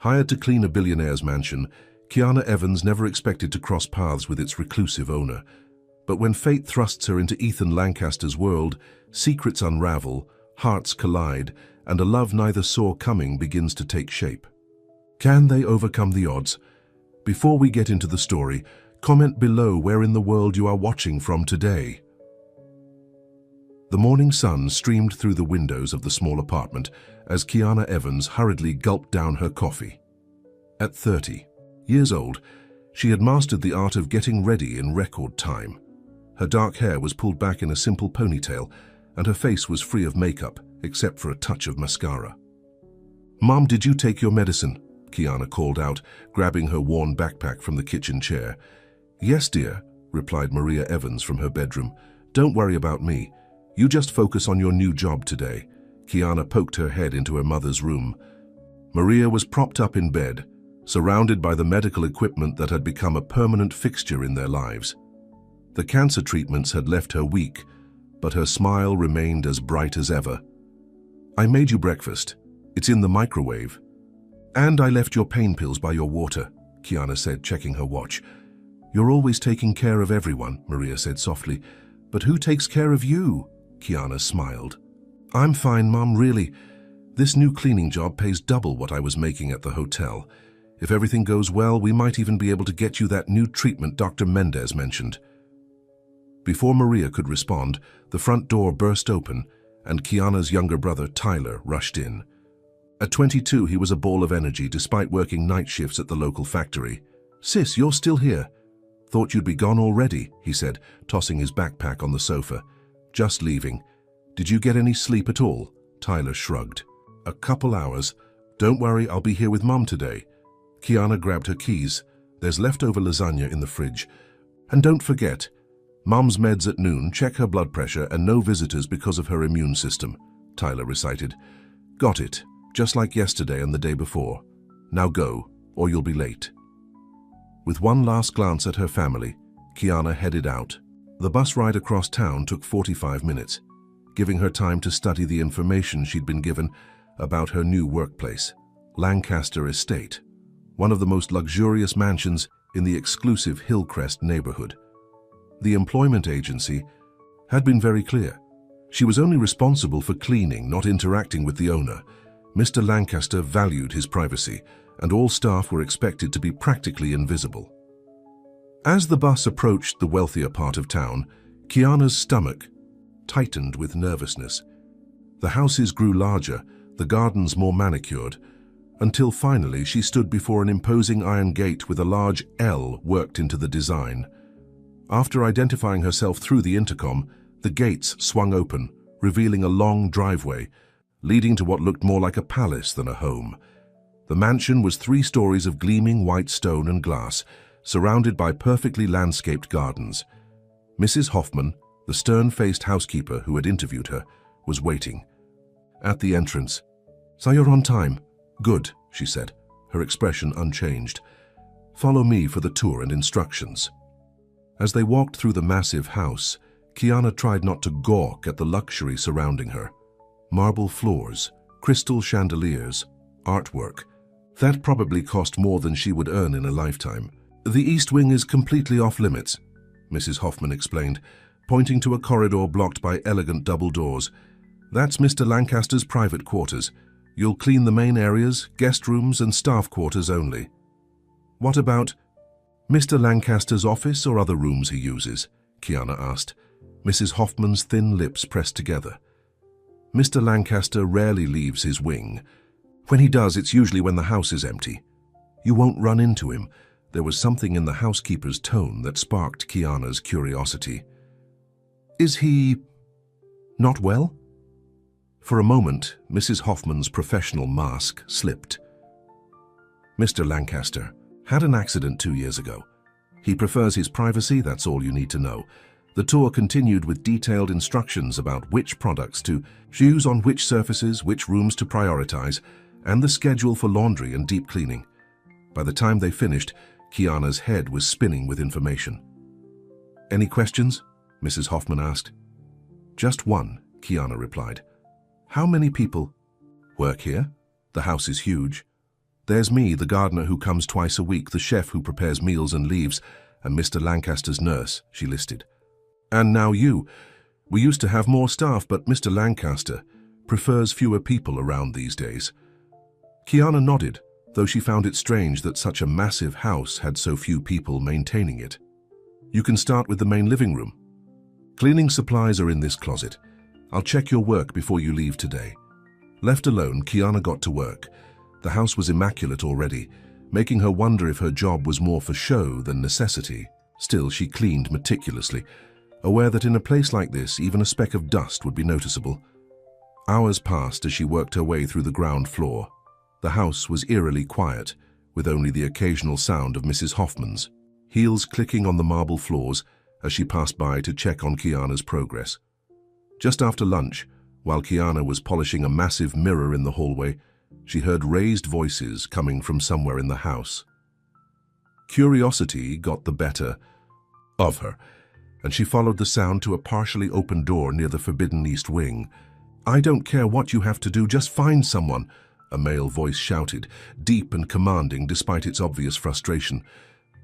Hired to clean a billionaire's mansion, Kiana Evans never expected to cross paths with its reclusive owner. But when fate thrusts her into Ethan Lancaster's world, secrets unravel, hearts collide, and a love neither saw coming begins to take shape. Can they overcome the odds? Before we get into the story, comment below where in the world you are watching from today. The morning sun streamed through the windows of the small apartment as Kiana Evans hurriedly gulped down her coffee. At 30 years old, she had mastered the art of getting ready in record time. Her dark hair was pulled back in a simple ponytail, and her face was free of makeup, except for a touch of mascara. "Mom, did you take your medicine?" Kiana called out, grabbing her worn backpack from the kitchen chair. "Yes, dear," replied Maria Evans from her bedroom. "Don't worry about me. You just focus on your new job today." Kiana poked her head into her mother's room. Maria was propped up in bed, surrounded by the medical equipment that had become a permanent fixture in their lives. The cancer treatments had left her weak, but her smile remained as bright as ever. "I made you breakfast. It's in the microwave. And I left your pain pills by your water," Kiana said, checking her watch. "You're always taking care of everyone," Maria said softly. "But who takes care of you?" Kiana smiled. "I'm fine, Mom, really. This new cleaning job pays double what I was making at the hotel. If everything goes well, we might even be able to get you that new treatment Dr. Mendez mentioned." Before Maria could respond, the front door burst open, and Kiana's younger brother, Tyler, rushed in. At 22, he was a ball of energy despite working night shifts at the local factory. "Sis, you're still here. Thought you'd be gone already," he said, tossing his backpack on the sofa. "Just leaving. Did you get any sleep at all?" Tyler shrugged. "A couple hours. Don't worry, I'll be here with Mom today." Kiana grabbed her keys. "There's leftover lasagna in the fridge. And don't forget, Mom's meds at noon, check her blood pressure, and no visitors because of her immune system," Tyler recited. "Got it, just like yesterday and the day before. Now go, or you'll be late." With one last glance at her family, Kiana headed out. The bus ride across town took 45 minutes, giving her time to study the information she'd been given about her new workplace, Lancaster Estate, one of the most luxurious mansions in the exclusive Hillcrest neighborhood. The employment agency had been very clear. She was only responsible for cleaning, not interacting with the owner. Mr. Lancaster valued his privacy, and all staff were expected to be practically invisible. As the bus approached the wealthier part of town, Kiana's stomach tightened with nervousness. The houses grew larger, the gardens more manicured, until finally she stood before an imposing iron gate with a large L worked into the design. After identifying herself through the intercom, the gates swung open, revealing a long driveway, leading to what looked more like a palace than a home. The mansion was 3 stories of gleaming white stone and glass, surrounded by perfectly landscaped gardens. Mrs. Hoffman, the stern-faced housekeeper who had interviewed her, was waiting. At the entrance, "So you're on time." "Good," she said, her expression unchanged. "Follow me for the tour and instructions." As they walked through the massive house, Kiana tried not to gawk at the luxury surrounding her. Marble floors, crystal chandeliers, artwork. That probably cost more than she would earn in a lifetime. "The East Wing is completely off-limits," Mrs. Hoffman explained, pointing to a corridor blocked by elegant double doors. "That's Mr. Lancaster's private quarters. You'll clean the main areas, guest rooms, and staff quarters only." "What about Mr. Lancaster's office or other rooms he uses?" Kiana asked. Mrs. Hoffman's thin lips pressed together. "Mr. Lancaster rarely leaves his wing. When he does, it's usually when the house is empty. You won't run into him." There was something in the housekeeper's tone that sparked Kiana's curiosity. "Is he not well?" For a moment, Mrs. Hoffman's professional mask slipped. "Mr. Lancaster had an accident 2 years ago. He prefers his privacy, that's all you need to know." The tour continued with detailed instructions about which products to use on which surfaces, which rooms to prioritize, and the schedule for laundry and deep cleaning. By the time they finished, Kiana's head was spinning with information. "Any questions?" Mrs. Hoffman asked. "Just one," Kiana replied. "How many people work here? The house is huge." There's me, the gardener who comes twice a week, the chef who prepares meals and leaves, and Mr. Lancaster's nurse, she listed. And now you. We used to have more staff, but Mr. Lancaster prefers fewer people around these days. Kiana nodded, though she found it strange that such a massive house had so few people maintaining it. You can start with the main living room. Cleaning supplies are in this closet. I'll check your work before you leave today. Left alone, Kiana got to work. The house was immaculate already, making her wonder if her job was more for show than necessity. Still, she cleaned meticulously, aware that in a place like this, even a speck of dust would be noticeable. Hours passed as she worked her way through the ground floor. The house was eerily quiet, with only the occasional sound of Mrs. Hoffman's heels clicking on the marble floors as she passed by to check on Kiana's progress. Just after lunch, while Kiana was polishing a massive mirror in the hallway, she heard raised voices coming from somewhere in the house. Curiosity got the better of her, and she followed the sound to a partially open door near the forbidden east wing. "I don't care what you have to do, just find someone," a male voice shouted, deep and commanding despite its obvious frustration.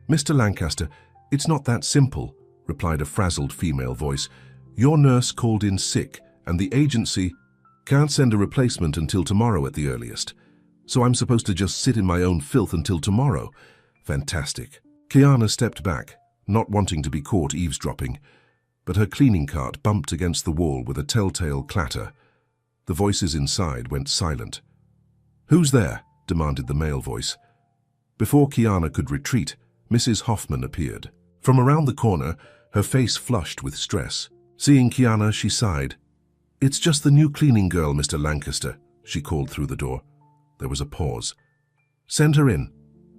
"Mr. Lancaster, it's not that simple," replied a frazzled female voice. "Your nurse called in sick, and the agency can't send a replacement until tomorrow at the earliest. So I'm supposed to just sit in my own filth until tomorrow. Fantastic." Kiana stepped back, not wanting to be caught eavesdropping, but her cleaning cart bumped against the wall with a telltale clatter. The voices inside went silent. "Who's there?" demanded the male voice. Before Kiana could retreat, Mrs. Hoffman appeared. From around the corner, her face flushed with stress. Seeing Kiana, she sighed. "It's just the new cleaning girl, Mr. Lancaster," she called through the door. There was a pause. "Send her in."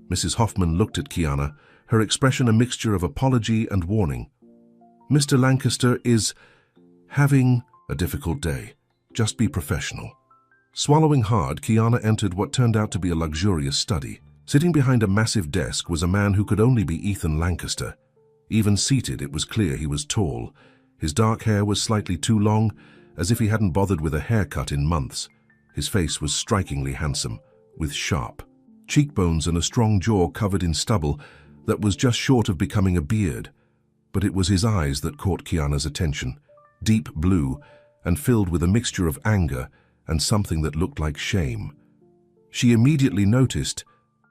Mrs. Hoffman looked at Kiana, her expression a mixture of apology and warning. "Mr. Lancaster is having a difficult day. Just be professional." Swallowing hard, Kiana entered what turned out to be a luxurious study. Sitting behind a massive desk was a man who could only be Ethan Lancaster. Even seated, it was clear he was tall. His dark hair was slightly too long, as if he hadn't bothered with a haircut in months. His face was strikingly handsome, with sharp cheekbones and a strong jaw covered in stubble that was just short of becoming a beard. But it was his eyes that caught Kiana's attention, deep blue and filled with a mixture of anger and something that looked like shame. She immediately noticed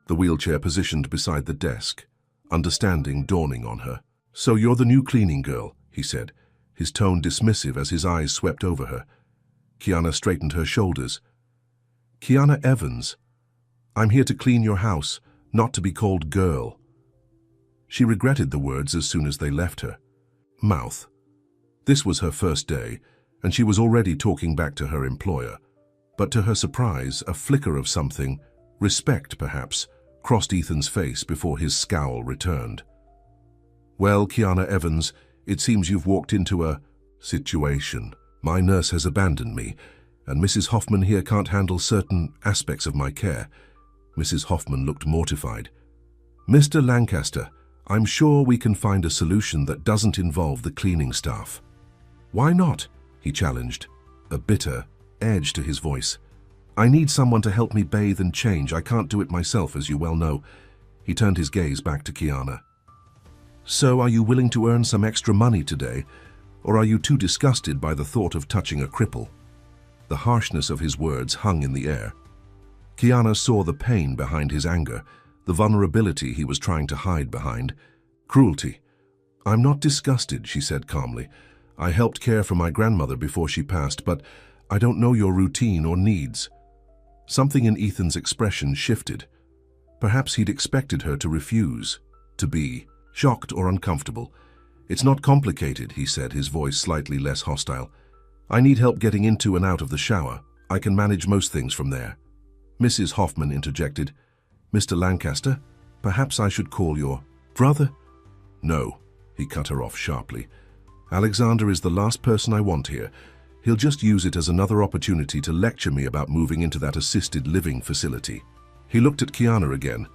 the wheelchair positioned beside the desk, understanding dawning on her. "So you're the new cleaning girl," he said, his tone dismissive as his eyes swept over her. Kiana straightened her shoulders. "Kiana Evans. I'm here to clean your house, not to be called girl." She regretted the words as soon as they left her mouth. This was her first day, and she was already talking back to her employer. But to her surprise, a flicker of something, respect perhaps, crossed Ethan's face before his scowl returned. "Well, Kiana Evans, it seems you've walked into a situation. My nurse has abandoned me, and Mrs. Hoffman here can't handle certain aspects of my care." Mrs. Hoffman looked mortified. "Mr. Lancaster, I'm sure we can find a solution that doesn't involve the cleaning staff." "Why not?" he challenged, a bitter edge to his voice. "I need someone to help me bathe and change. I can't do it myself, as you well know." He turned his gaze back to Kiana. "So are you willing to earn some extra money today, or are you too disgusted by the thought of touching a cripple?" The harshness of his words hung in the air. Kiana saw the pain behind his anger, the vulnerability he was trying to hide behind. Cruelty. "I'm not disgusted," she said calmly. "I helped care for my grandmother before she passed, but I don't know your routine or needs." Something in Ethan's expression shifted. Perhaps he'd expected her to refuse, to be shocked or uncomfortable. "It's not complicated," he said, his voice slightly less hostile. "I need help getting into and out of the shower. I can manage most things from there." Mrs. Hoffman interjected. "Mr. Lancaster, perhaps I should call your brother?" "No," he cut her off sharply. "Alexander is the last person I want here. He'll just use it as another opportunity to lecture me about moving into that assisted living facility." He looked at Kiana again.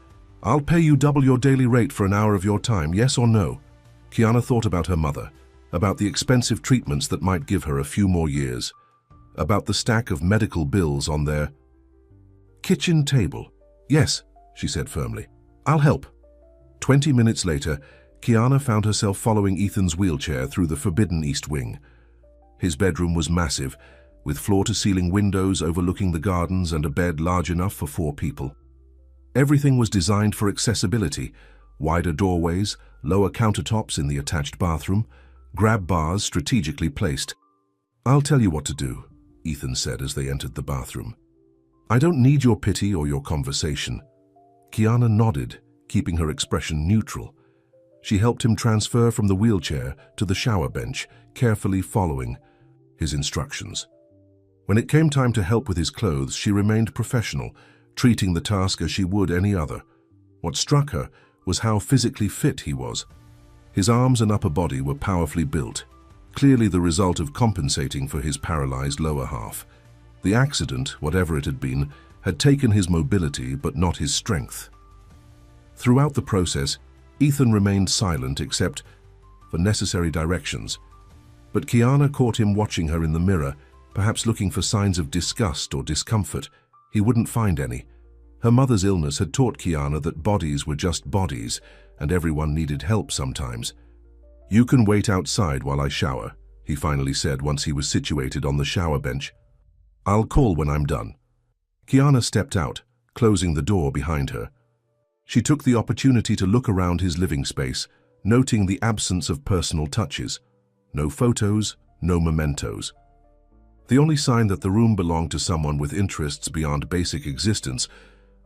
"I'll pay you double your daily rate for an hour of your time, yes or no?" Kiana thought about her mother, about the expensive treatments that might give her a few more years, about the stack of medical bills on their kitchen table. "Yes," she said firmly. "I'll help." 20 minutes later, Kiana found herself following Ethan's wheelchair through the forbidden East Wing. His bedroom was massive, with floor-to-ceiling windows overlooking the gardens and a bed large enough for 4 people. Everything was designed for accessibility: wider doorways, lower countertops in the attached bathroom, grab bars strategically placed. "I'll tell you what to do," Ethan said as they entered the bathroom. "I don't need your pity or your conversation." Kiana nodded, keeping her expression neutral. She helped him transfer from the wheelchair to the shower bench, carefully following his instructions. When it came time to help with his clothes, she remained professional, treating the task as she would any other. What struck her was how physically fit he was. His arms and upper body were powerfully built, clearly the result of compensating for his paralyzed lower half. The accident, whatever it had been, had taken his mobility but not his strength. Throughout the process, Ethan remained silent except for necessary directions. But Kiana caught him watching her in the mirror, perhaps looking for signs of disgust or discomfort. He wouldn't find any. Her mother's illness had taught Kiana that bodies were just bodies, and everyone needed help sometimes. "You can wait outside while I shower," he finally said once he was situated on the shower bench. "I'll call when I'm done." Kiana stepped out, closing the door behind her. She took the opportunity to look around his living space, noting the absence of personal touches. No photos, no mementos. The only sign that the room belonged to someone with interests beyond basic existence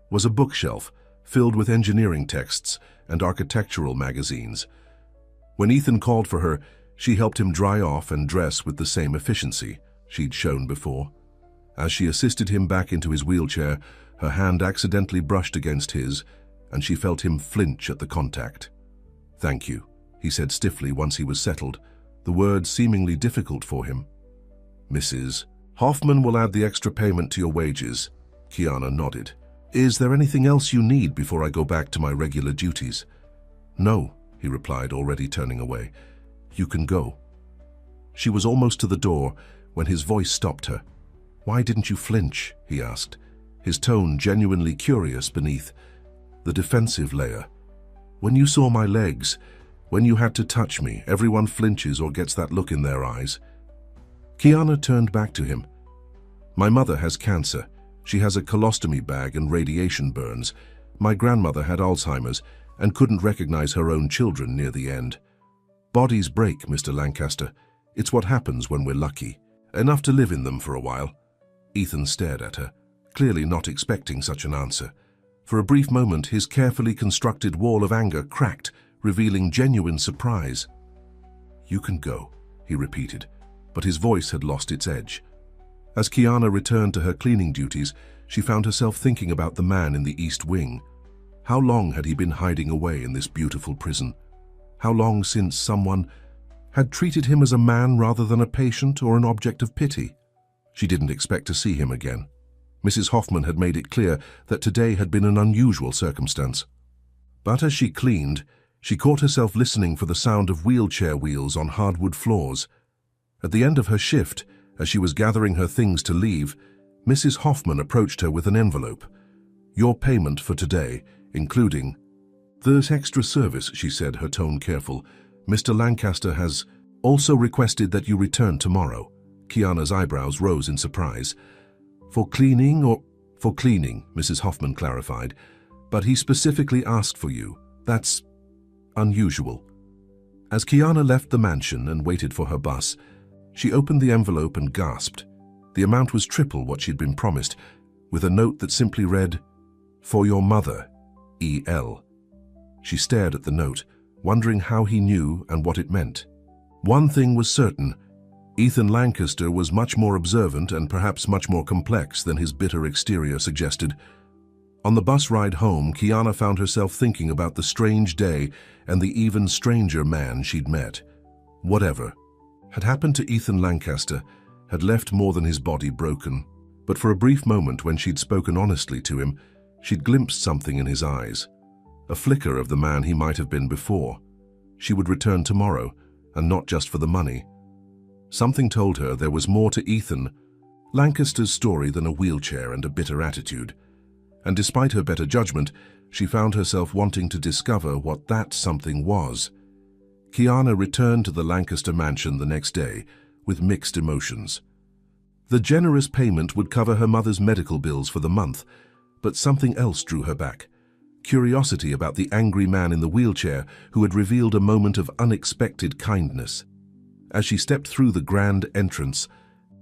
was a bookshelf filled with engineering texts and architectural magazines. When Ethan called for her, she helped him dry off and dress with the same efficiency she'd shown before. As she assisted him back into his wheelchair, her hand accidentally brushed against his, and she felt him flinch at the contact. "Thank you," he said stiffly once he was settled, the words seemingly difficult for him. "Mrs. Hoffman will add the extra payment to your wages." Kiana nodded. "Is there anything else you need before I go back to my regular duties?" "No," he replied, already turning away. "You can go." She was almost to the door when his voice stopped her. "Why didn't you flinch?" he asked, his tone genuinely curious beneath the defensive layer. "When you saw my legs, when you had to touch me, everyone flinches or gets that look in their eyes." Kiana turned back to him. "My mother has cancer. She has a colostomy bag and radiation burns. My grandmother had Alzheimer's and couldn't recognize her own children near the end. Bodies break, Mr. Lancaster. It's what happens when we're lucky. Enough to live in them for a while." Ethan stared at her, clearly not expecting such an answer. For a brief moment, his carefully constructed wall of anger cracked, revealing genuine surprise. "You can go," he repeated, but his voice had lost its edge. As Kiana returned to her cleaning duties, she found herself thinking about the man in the East Wing. How long had he been hiding away in this beautiful prison? How long since someone had treated him as a man rather than a patient or an object of pity? She didn't expect to see him again. Mrs. Hoffman had made it clear that today had been an unusual circumstance. But as she cleaned, she caught herself listening for the sound of wheelchair wheels on hardwood floors. At the end of her shift, as she was gathering her things to leave, Mrs. Hoffman approached her with an envelope. "Your payment for today, including—" "There's extra service," she said, her tone careful. "Mr. Lancaster has also requested that you return tomorrow." Kiana's eyebrows rose in surprise. "For cleaning or—" "For cleaning," Mrs. Hoffman clarified. "But he specifically asked for you. That's unusual." As Kiana left the mansion and waited for her bus, she opened the envelope and gasped. The amount was triple what she'd been promised, with a note that simply read, "For your mother, E.L." She stared at the note, wondering how he knew and what it meant. One thing was certain: Ethan Lancaster was much more observant and perhaps much more complex than his bitter exterior suggested. On the bus ride home, Kiana found herself thinking about the strange day and the even stranger man she'd met. Whatever had happened to Ethan Lancaster had left more than his body broken. But for a brief moment, when she'd spoken honestly to him, she'd glimpsed something in his eyes. A flicker of the man he might have been before. She would return tomorrow, and not just for the money. Something told her there was more to Ethan Lancaster's story than a wheelchair and a bitter attitude. And despite her better judgment, she found herself wanting to discover what that something was. Kiana returned to the Lancaster mansion the next day with mixed emotions. The generous payment would cover her mother's medical bills for the month, but something else drew her back. Curiosity about the angry man in the wheelchair who had revealed a moment of unexpected kindness. As she stepped through the grand entrance,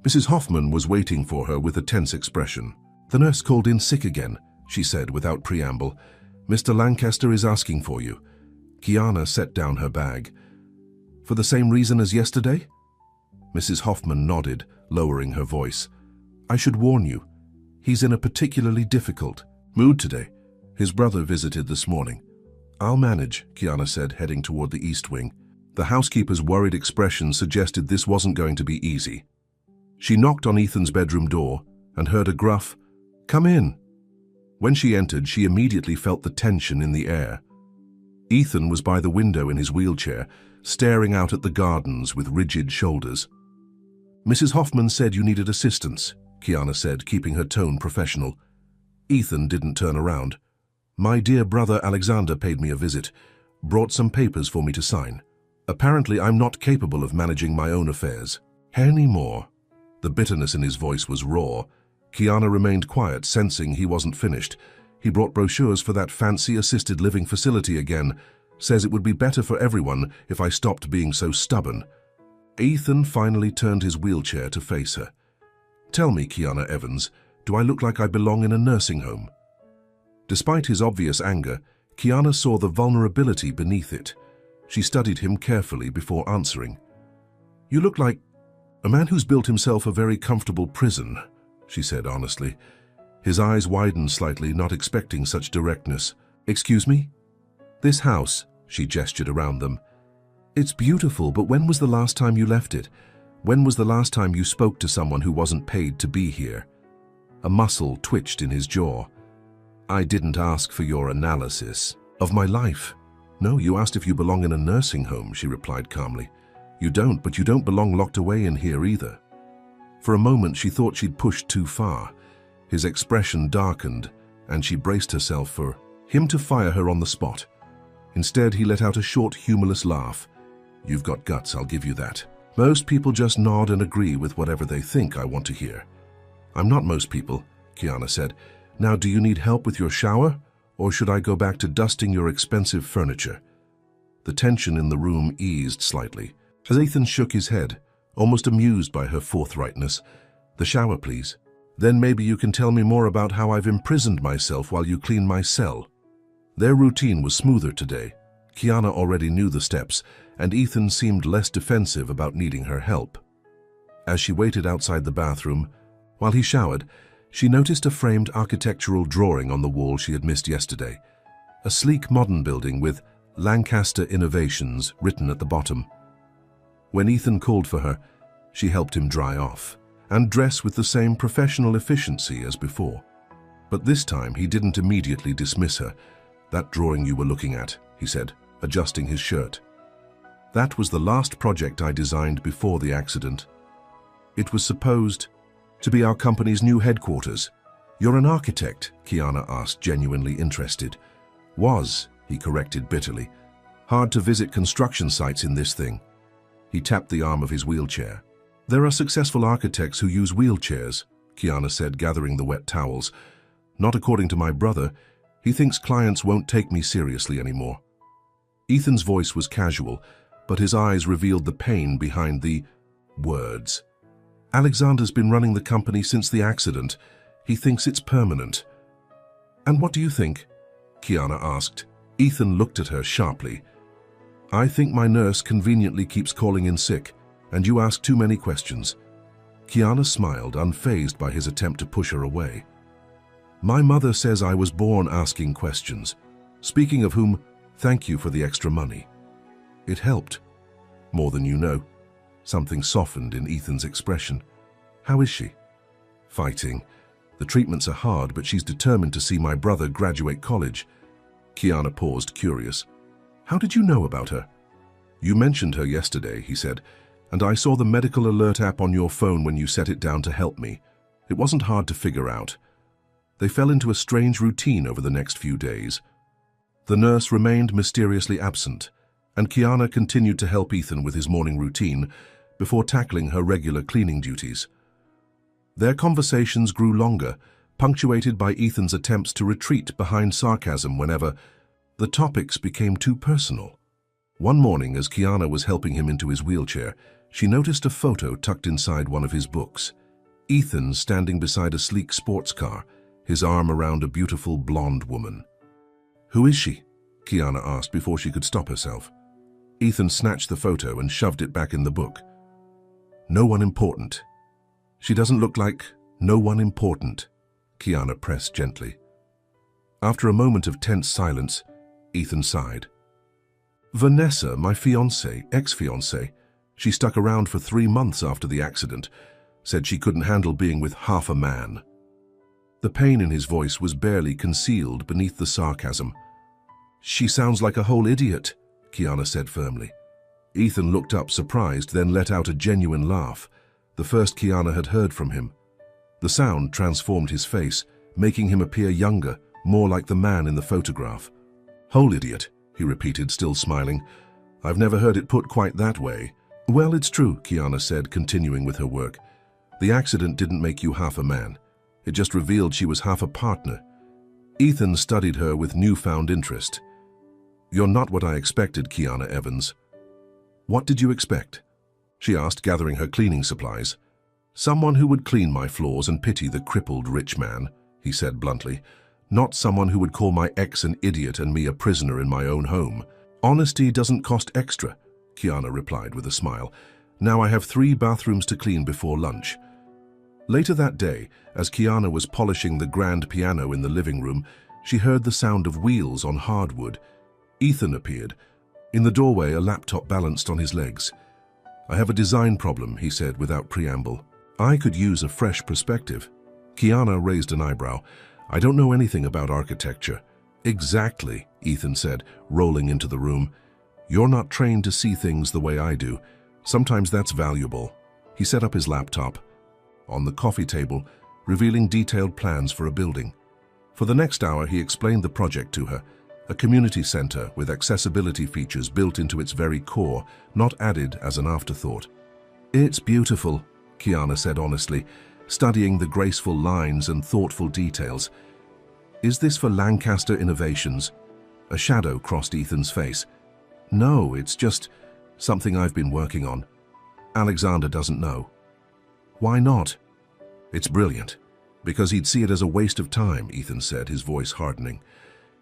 Mrs. Hoffman was waiting for her with a tense expression. "The nurse called in sick again," she said without preamble. "Mr. Lancaster is asking for you." Kiana set down her bag. "For the same reason as yesterday?" Mrs. Hoffman nodded, lowering her voice. "I should warn you, he's in a particularly difficult mood today. His brother visited this morning." "I'll manage," Kiana said, heading toward the east wing. The housekeeper's worried expression suggested this wasn't going to be easy. She knocked on Ethan's bedroom door and heard a gruff, "Come in." When she entered, she immediately felt the tension in the air. Ethan was by the window in his wheelchair, staring out at the gardens with rigid shoulders. "Mrs. Hoffman said you needed assistance," Kiana said, keeping her tone professional. Ethan didn't turn around. "My dear brother Alexander paid me a visit, brought some papers for me to sign. Apparently I'm not capable of managing my own affairs anymore." The bitterness in his voice was raw. Kiana remained quiet, sensing he wasn't finished. "He brought brochures for that fancy assisted living facility again. Says it would be better for everyone if I stopped being so stubborn." Ethan finally turned his wheelchair to face her. "Tell me, Kiana Evans, do I look like I belong in a nursing home?" Despite his obvious anger, Kiana saw the vulnerability beneath it. She studied him carefully before answering. "You look like a man who's built himself a very comfortable prison," she said honestly. His eyes widened slightly, not expecting such directness. "Excuse me?" "This house," she gestured around them. "It's beautiful, but when was the last time you left it? When was the last time you spoke to someone who wasn't paid to be here?" A muscle twitched in his jaw. "I didn't ask for your analysis of my life." "No, you asked if you belong in a nursing home," she replied calmly. "You don't, but you don't belong locked away in here either." For a moment, she thought she'd pushed too far. His expression darkened, and she braced herself for him to fire her on the spot. Instead, he let out a short, humorless laugh. "You've got guts, I'll give you that. Most people just nod and agree with whatever they think I want to hear." "I'm not most people," Kiana said. "Now, do you need help with your shower, or should I go back to dusting your expensive furniture?" The tension in the room eased slightly as Ethan shook his head, almost amused by her forthrightness. "The shower, please. Then maybe you can tell me more about how I've imprisoned myself while you clean my cell." Their routine was smoother today. Kiana already knew the steps, and Ethan seemed less defensive about needing her help. As she waited outside the bathroom, while he showered, she noticed a framed architectural drawing on the wall she had missed yesterday. A sleek modern building with Lancaster Innovations written at the bottom. When Ethan called for her, she helped him dry off and dress with the same professional efficiency as before. But this time he didn't immediately dismiss her. "That drawing you were looking at," he said, adjusting his shirt. "That was the last project I designed before the accident. It was supposed to be our company's new headquarters." "You're an architect?" Kiana asked, genuinely interested. "Was," he corrected bitterly. "Hard to visit construction sites in this thing." He tapped the arm of his wheelchair. "There are successful architects who use wheelchairs," Kiana said, gathering the wet towels. "Not according to my brother. He thinks clients won't take me seriously anymore." Ethan's voice was casual, but his eyes revealed the pain behind the words. "Alexander's been running the company since the accident. He thinks it's permanent." "And what do you think?" Kiana asked. Ethan looked at her sharply. "I think my nurse conveniently keeps calling in sick, and you ask too many questions." Kiana smiled, unfazed by his attempt to push her away. "My mother says I was born asking questions. Speaking of whom, thank you for the extra money. It helped. More than you know." Something softened in Ethan's expression. "How is she?" "Fighting. The treatments are hard, but she's determined to see my brother graduate college." Kiana paused, curious. "How did you know about her?" "You mentioned her yesterday," he said, "and I saw the medical alert app on your phone when you set it down to help me. It wasn't hard to figure out. They fell into a strange routine over the next few days. The nurse remained mysteriously absent, and Kiana continued to help Ethan with his morning routine before tackling her regular cleaning duties. Their conversations grew longer, punctuated by Ethan's attempts to retreat behind sarcasm whenever the topics became too personal. One morning, as Kiana was helping him into his wheelchair, she noticed a photo tucked inside one of his books. Ethan standing beside a sleek sports car, his arm around a beautiful blonde woman. "Who is she?" Kiana asked before she could stop herself. Ethan snatched the photo and shoved it back in the book. "No one important. She doesn't look like no one important," Kiana pressed gently. After a moment of tense silence, Ethan sighed. "Vanessa, my ex-fiancée, she stuck around for 3 months after the accident, said she couldn't handle being with half a man." The pain in his voice was barely concealed beneath the sarcasm. "She sounds like a whole idiot," Kiana said firmly. Ethan looked up surprised, then let out a genuine laugh, the first Kiana had heard from him. The sound transformed his face, making him appear younger, more like the man in the photograph. "Whole idiot," he repeated, still smiling. "I've never heard it put quite that way." "Well, it's true," Kiana said, continuing with her work. "The accident didn't make you half a man. It just revealed she was half a partner." Ethan studied her with newfound interest. "You're not what I expected, Kiana Evans." "What did you expect?" she asked, gathering her cleaning supplies. "Someone who would clean my floors and pity the crippled rich man," he said bluntly. "Not someone who would call my ex an idiot and me a prisoner in my own home." "Honesty doesn't cost extra," Kiana replied with a smile. "Now I have 3 bathrooms to clean before lunch." Later that day, as Kiana was polishing the grand piano in the living room, she heard the sound of wheels on hardwood. Ethan appeared. In the doorway, a laptop balanced on his legs. "I have a design problem," he said without preamble. "I could use a fresh perspective." Kiana raised an eyebrow. "I don't know anything about architecture." "Exactly," Ethan said, rolling into the room. "You're not trained to see things the way I do. Sometimes that's valuable." He set up his laptop on the coffee table, revealing detailed plans for a building. For the next hour, he explained the project to her, a community center with accessibility features built into its very core, not added as an afterthought. "It's beautiful," Kiana said honestly, studying the graceful lines and thoughtful details. "Is this for Lancaster Innovations?" A shadow crossed Ethan's face. "No, it's just something I've been working on. Alexander doesn't know." "Why not?" "It's brilliant." "Because he'd see it as a waste of time," Ethan said, his voice hardening.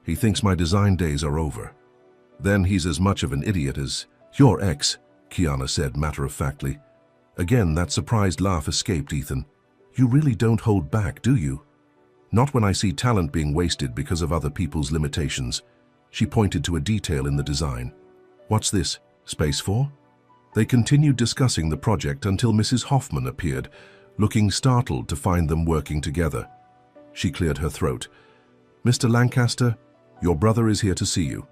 "He thinks my design days are over. Then he's as much of an idiot as your ex," Kiana said matter-of-factly. Again, that surprised laugh escaped Ethan. "You really don't hold back, do you?" "Not when I see talent being wasted because of other people's limitations." She pointed to a detail in the design. "What's this? Space for?" They continued discussing the project until Mrs. Hoffman appeared, looking startled to find them working together. She cleared her throat. "Mr. Lancaster, your brother is here to see you."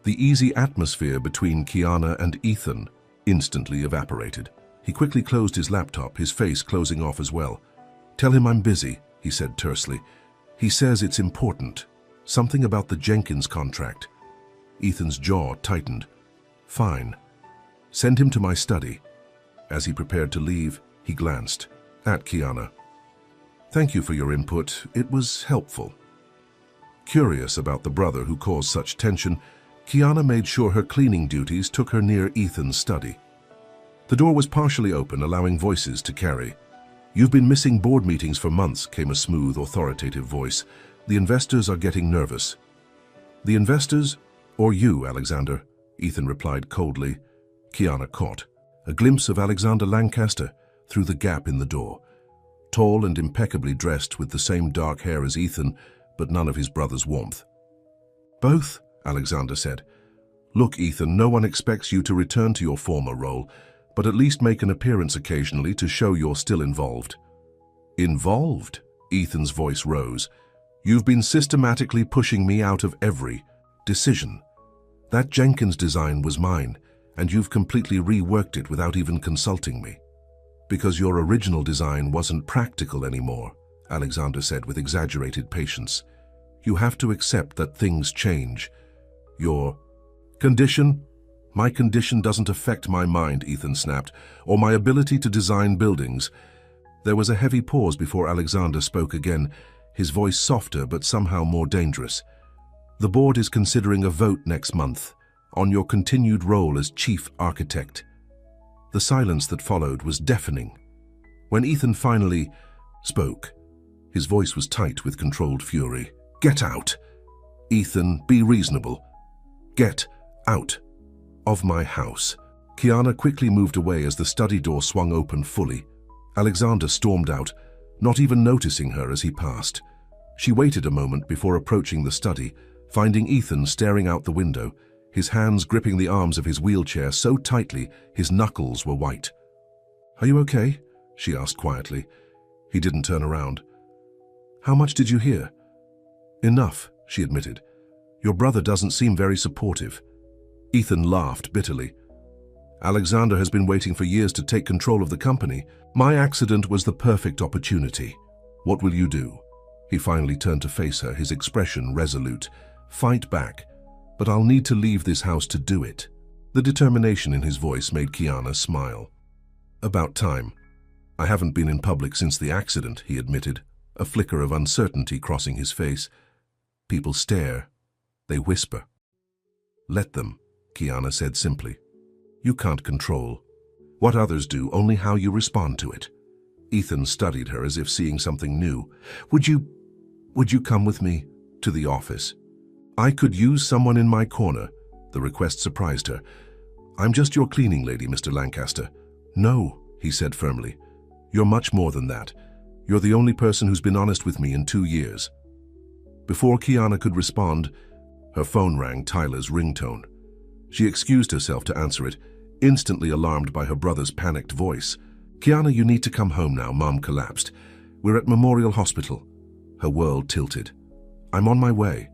The easy atmosphere between Kiana and Ethan instantly evaporated. He quickly closed his laptop, his face closing off as well. "Tell him I'm busy," he said tersely. "He says it's important. Something about the Jenkins contract." Ethan's jaw tightened. "Fine. Send him to my study." As he prepared to leave, he glanced at Kiana. "Thank you for your input. It was helpful." Curious about the brother who caused such tension, Kiana made sure her cleaning duties took her near Ethan's study. The door was partially open, allowing voices to carry. "You've been missing board meetings for months," came a smooth, authoritative voice. "The investors are getting nervous." "The investors? Or you, Alexander?" Ethan replied coldly. Kiana caught a glimpse of Alexander Lancaster through the gap in the door. Tall and impeccably dressed with the same dark hair as Ethan, but none of his brother's warmth. "Both," Alexander said. "Look, Ethan, no one expects you to return to your former role, but at least make an appearance occasionally to show you're still involved." "Involved?" Ethan's voice rose. "You've been systematically pushing me out of every decision. That Jenkins design was mine, and you've completely reworked it without even consulting me." "Because your original design wasn't practical anymore," Alexander said with exaggerated patience. "You have to accept that things change. Your condition? My condition doesn't affect my mind, Ethan snapped, or my ability to design buildings. There was a heavy pause before Alexander spoke again, his voice softer but somehow more dangerous. The board is considering a vote next month on your continued role as chief architect. The silence that followed was deafening. When Ethan finally spoke, his voice was tight with controlled fury. Get out! Ethan, be reasonable. Get out of my house. Kiana quickly moved away as the study door swung open fully. Alexander stormed out, not even noticing her as he passed. She waited a moment before approaching the study, finding Ethan staring out the window, his hands gripping the arms of his wheelchair so tightly his knuckles were white. "Are you okay?" she asked quietly. He didn't turn around. "How much did you hear?" "Enough," she admitted. "Your brother doesn't seem very supportive." Ethan laughed bitterly. "Alexander has been waiting for years to take control of the company. My accident was the perfect opportunity. What will you do?" He finally turned to face her, his expression resolute. "Fight back, but I'll need to leave this house to do it." The determination in his voice made Kiana smile. "About time. I haven't been in public since the accident," he admitted, a flicker of uncertainty crossing his face. "People stare. They whisper." "Let them," Kiana said simply. "You can't control what others do, only how you respond to it." Ethan studied her as if seeing something new. Would you come with me to the office? I could use someone in my corner." The request surprised her. "I'm just your cleaning lady, Mr. Lancaster." "No," he said firmly. "You're much more than that. You're the only person who's been honest with me in 2 years." Before Kiana could respond, her phone rang Tyler's ringtone. She excused herself to answer it, instantly alarmed by her brother's panicked voice. "Kiana, you need to come home now," Mom collapsed. "We're at Memorial Hospital." Her world tilted. "I'm on my way."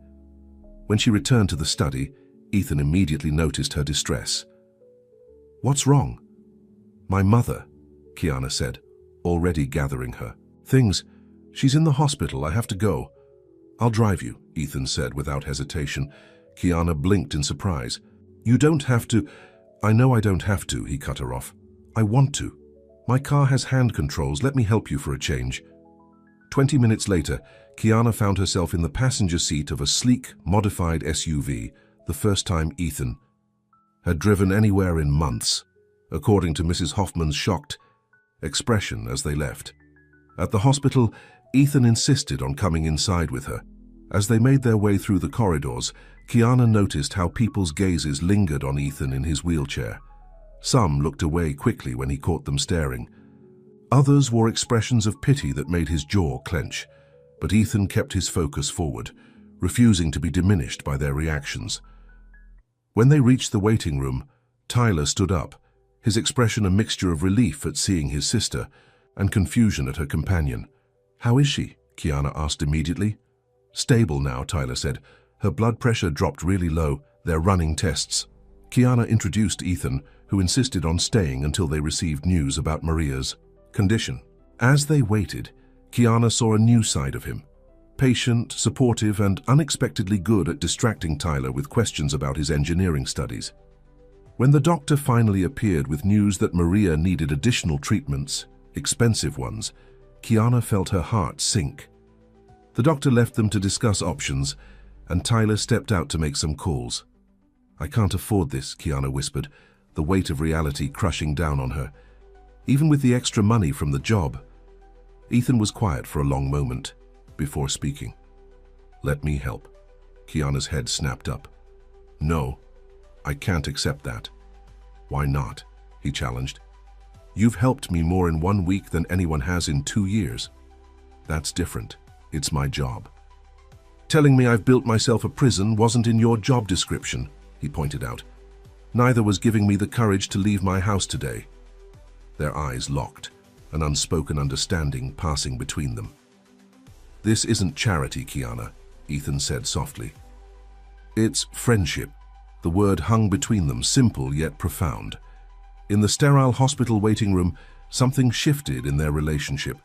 When she returned to the study, Ethan immediately noticed her distress. "What's wrong?" "My mother," Kiana said, already gathering her. She's in the hospital. I have to go." "I'll drive you," Ethan said without hesitation. Kiana blinked in surprise. "You don't have to." "I know I don't have to," he cut her off. "I want to. My car has hand controls. Let me help you for a change." 20 minutes later, Kiana found herself in the passenger seat of a sleek, modified SUV, the first time Ethan had driven anywhere in months, according to Mrs. Hoffman's shocked expression as they left. At the hospital, Ethan insisted on coming inside with her. As they made their way through the corridors, Kiana noticed how people's gazes lingered on Ethan in his wheelchair. Some looked away quickly when he caught them staring. Others wore expressions of pity that made his jaw clench, but Ethan kept his focus forward, refusing to be diminished by their reactions. When they reached the waiting room, Tyler stood up, his expression a mixture of relief at seeing his sister and confusion at her companion. "How is she?" Kiana asked immediately. "Stable now," Tyler said. "Her blood pressure dropped really low. They're running tests." Kiana introduced Ethan, who insisted on staying until they received news about Maria's condition. As they waited, Kiana saw a new side of him. Patient, supportive, and unexpectedly good at distracting Tyler with questions about his engineering studies. When the doctor finally appeared with news that Maria needed additional treatments, expensive ones, Kiana felt her heart sink. The doctor left them to discuss options, and Tyler stepped out to make some calls. "I can't afford this," Kiana whispered, the weight of reality crushing down on her. Even with the extra money from the job. Ethan was quiet for a long moment before speaking. "Let me help." Kiana's head snapped up. "No, I can't accept that." "Why not?" he challenged. "You've helped me more in 1 week than anyone has in 2 years. That's different. It's my job." "Telling me I've built myself a prison wasn't in your job description," he pointed out. "Neither was giving me the courage to leave my house today." Their eyes locked, an unspoken understanding passing between them. "This isn't charity, Kiana," Ethan said softly. "It's friendship." The word hung between them, simple yet profound. In the sterile hospital waiting room, something shifted in their relationship.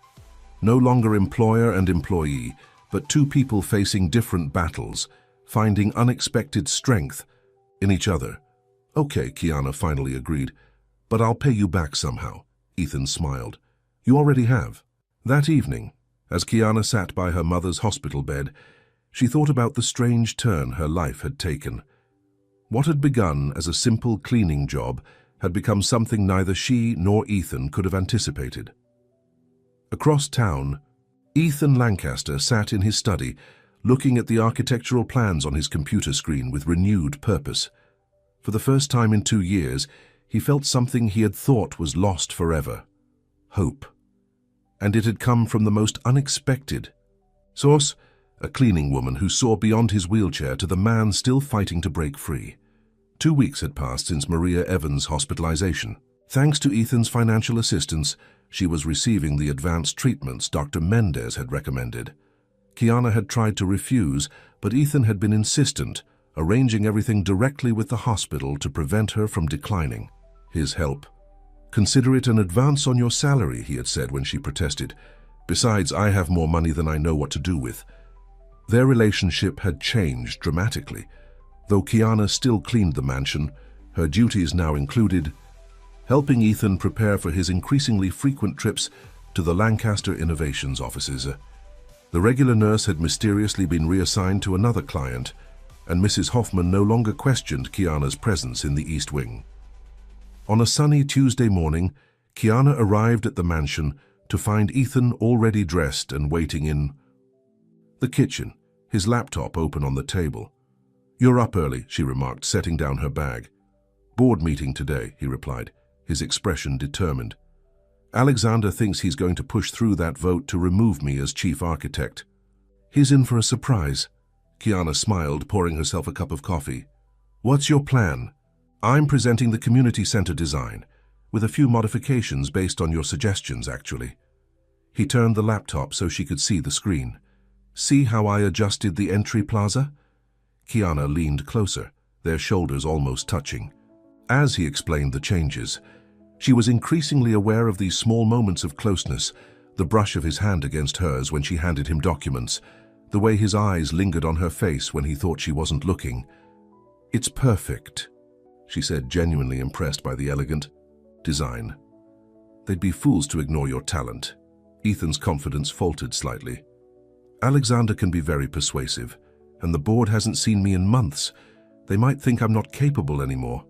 No longer employer and employee, but two people facing different battles, finding unexpected strength in each other. "Okay," Kiana finally agreed, "but I'll pay you back somehow." Ethan smiled. "You already have." That evening, as Kiana sat by her mother's hospital bed, she thought about the strange turn her life had taken. What had begun as a simple cleaning job had become something neither she nor Ethan could have anticipated. Across town, Ethan Lancaster sat in his study, looking at the architectural plans on his computer screen with renewed purpose. For the first time in 2 years, he felt something he had thought was lost forever: hope. And it had come from the most unexpected source: a cleaning woman who saw beyond his wheelchair to the man still fighting to break free. 2 weeks had passed since Maria Evans' hospitalization. Thanks to Ethan's financial assistance, she was receiving the advanced treatments Dr. Mendez had recommended. Kiana had tried to refuse, but Ethan had been insistent, arranging everything directly with the hospital to prevent her from declining his help. "Consider it an advance on your salary," he had said when she protested. "Besides, I have more money than I know what to do with." Their relationship had changed dramatically. Though Kiana still cleaned the mansion, her duties now included helping Ethan prepare for his increasingly frequent trips to the Lancaster Innovations offices. The regular nurse had mysteriously been reassigned to another client, and Mrs. Hoffman no longer questioned Kiana's presence in the East Wing. On a sunny Tuesday morning, Kiana arrived at the mansion to find Ethan already dressed and waiting in the kitchen, his laptop open on the table. "You're up early," she remarked, setting down her bag. "Board meeting today," he replied, his expression determined. "Alexander thinks he's going to push through that vote to remove me as chief architect. He's in for a surprise." Kiana smiled, pouring herself a cup of coffee. "What's your plan?" "I'm presenting the community center design, with a few modifications based on your suggestions, actually." He turned the laptop so she could see the screen. "See how I adjusted the entry plaza?" Kiana leaned closer, their shoulders almost touching. As he explained the changes, she was increasingly aware of these small moments of closeness: the brush of his hand against hers when she handed him documents, the way his eyes lingered on her face when he thought she wasn't looking. "It's perfect," she said, genuinely impressed by the elegant design. "They'd be fools to ignore your talent." Ethan's confidence faltered slightly. "Alexander can be very persuasive, and the board hasn't seen me in months. They might think I'm not capable anymore."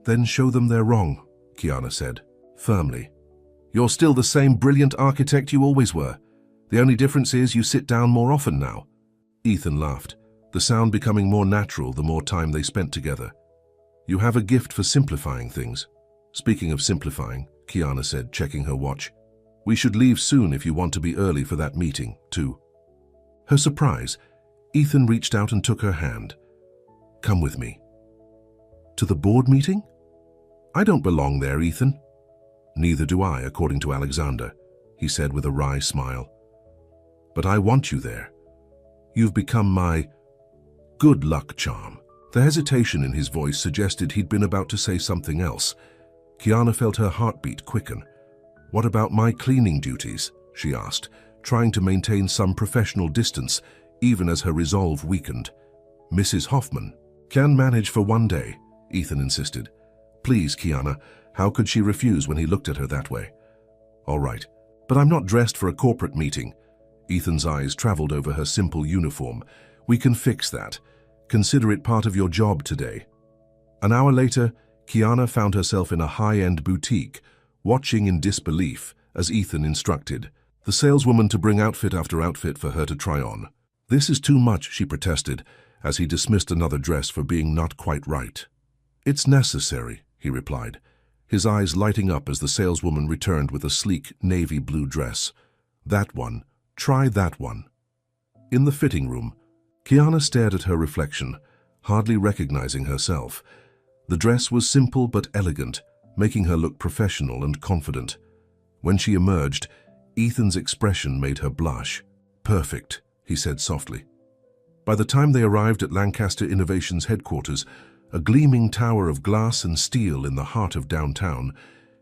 "Then show them they're wrong," Kiana said, firmly. "You're still the same brilliant architect you always were. The only difference is you sit down more often now." Ethan laughed, the sound becoming more natural the more time they spent together. "You have a gift for simplifying things." "Speaking of simplifying," Kiana said, checking her watch, "we should leave soon if you want to be early for that meeting, too." Her surprise, Ethan reached out and took her hand. "Come with me." "To the board meeting?" "I don't belong there, Ethan." "Neither do I, according to Alexander," he said with a wry smile. "But I want you there. You've become my good luck charm." The hesitation in his voice suggested he'd been about to say something else. Kiana felt her heartbeat quicken. "What about my cleaning duties?" she asked, trying to maintain some professional distance, even as her resolve weakened. "Mrs. Hoffman can manage for one day," Ethan insisted. "Please, Kiana," how could she refuse when he looked at her that way? "All right, but I'm not dressed for a corporate meeting." Ethan's eyes traveled over her simple uniform. "We can fix that. Consider it part of your job today." An hour later, Kiana found herself in a high-end boutique, watching in disbelief as Ethan instructed the saleswoman to bring outfit after outfit for her to try on. "This is too much," she protested, as he dismissed another dress for being not quite right. "It's necessary," he replied, his eyes lighting up as the saleswoman returned with a sleek navy blue dress. "That one. Try that one." In the fitting room, Kiana stared at her reflection, hardly recognizing herself. The dress was simple but elegant, making her look professional and confident. When she emerged, Ethan's expression made her blush. "Perfect," he said softly. By the time they arrived at Lancaster Innovations headquarters, a gleaming tower of glass and steel in the heart of downtown,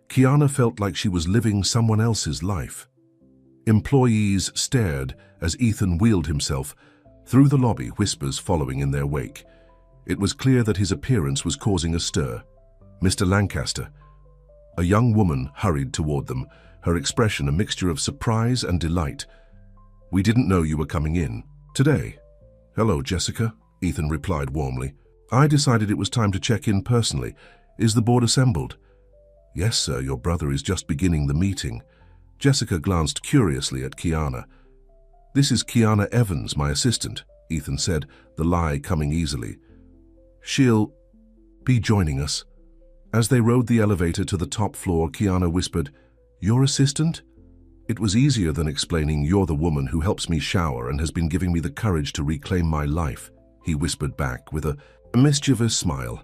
Kiana felt like she was living someone else's life. Employees stared as Ethan wheeled himself, Through the lobby, whispers following in their wake. It was clear that his appearance was causing a stir. "Mr. Lancaster." A young woman hurried toward them, her expression a mixture of surprise and delight. "We didn't know you were coming in. Today." "Hello, Jessica," Ethan replied warmly. "I decided it was time to check in personally. Is the board assembled?" "Yes, sir. Your brother is just beginning the meeting." Jessica glanced curiously at Kiana. "This is Kiana Evans, my assistant," Ethan said, the lie coming easily. "She'll be joining us." As they rode the elevator to the top floor, Kiana whispered, "Your assistant?" "It was easier than explaining you're the woman who helps me shower and has been giving me the courage to reclaim my life," he whispered back with a mischievous smile.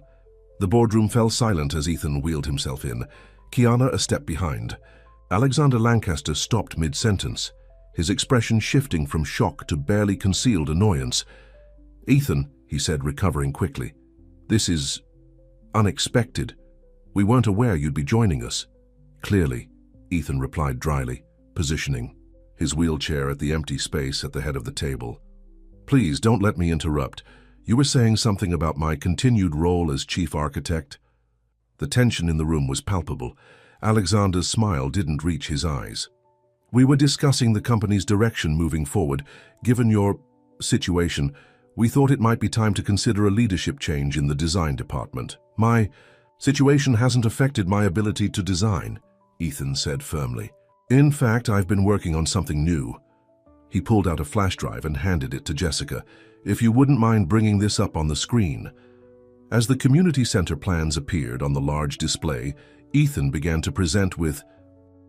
The boardroom fell silent as Ethan wheeled himself in, Kiana a step behind. Alexander Lancaster stopped mid-sentence, his expression shifting from shock to barely concealed annoyance. "Ethan," he said, recovering quickly, "this is unexpected. We weren't aware you'd be joining us." "Clearly," Ethan replied dryly, positioning his wheelchair at the empty space at the head of the table. "Please don't let me interrupt. You were saying something about my continued role as chief architect?" The tension in the room was palpable. Alexander's smile didn't reach his eyes. "We were discussing the company's direction moving forward. Given your situation, we thought it might be time to consider a leadership change in the design department. My situation hasn't affected my ability to design," Ethan said firmly. "In fact, I've been working on something new." He pulled out a flash drive and handed it to Jessica. "If you wouldn't mind bringing this up on the screen." As the community center plans appeared on the large display, Ethan began to present with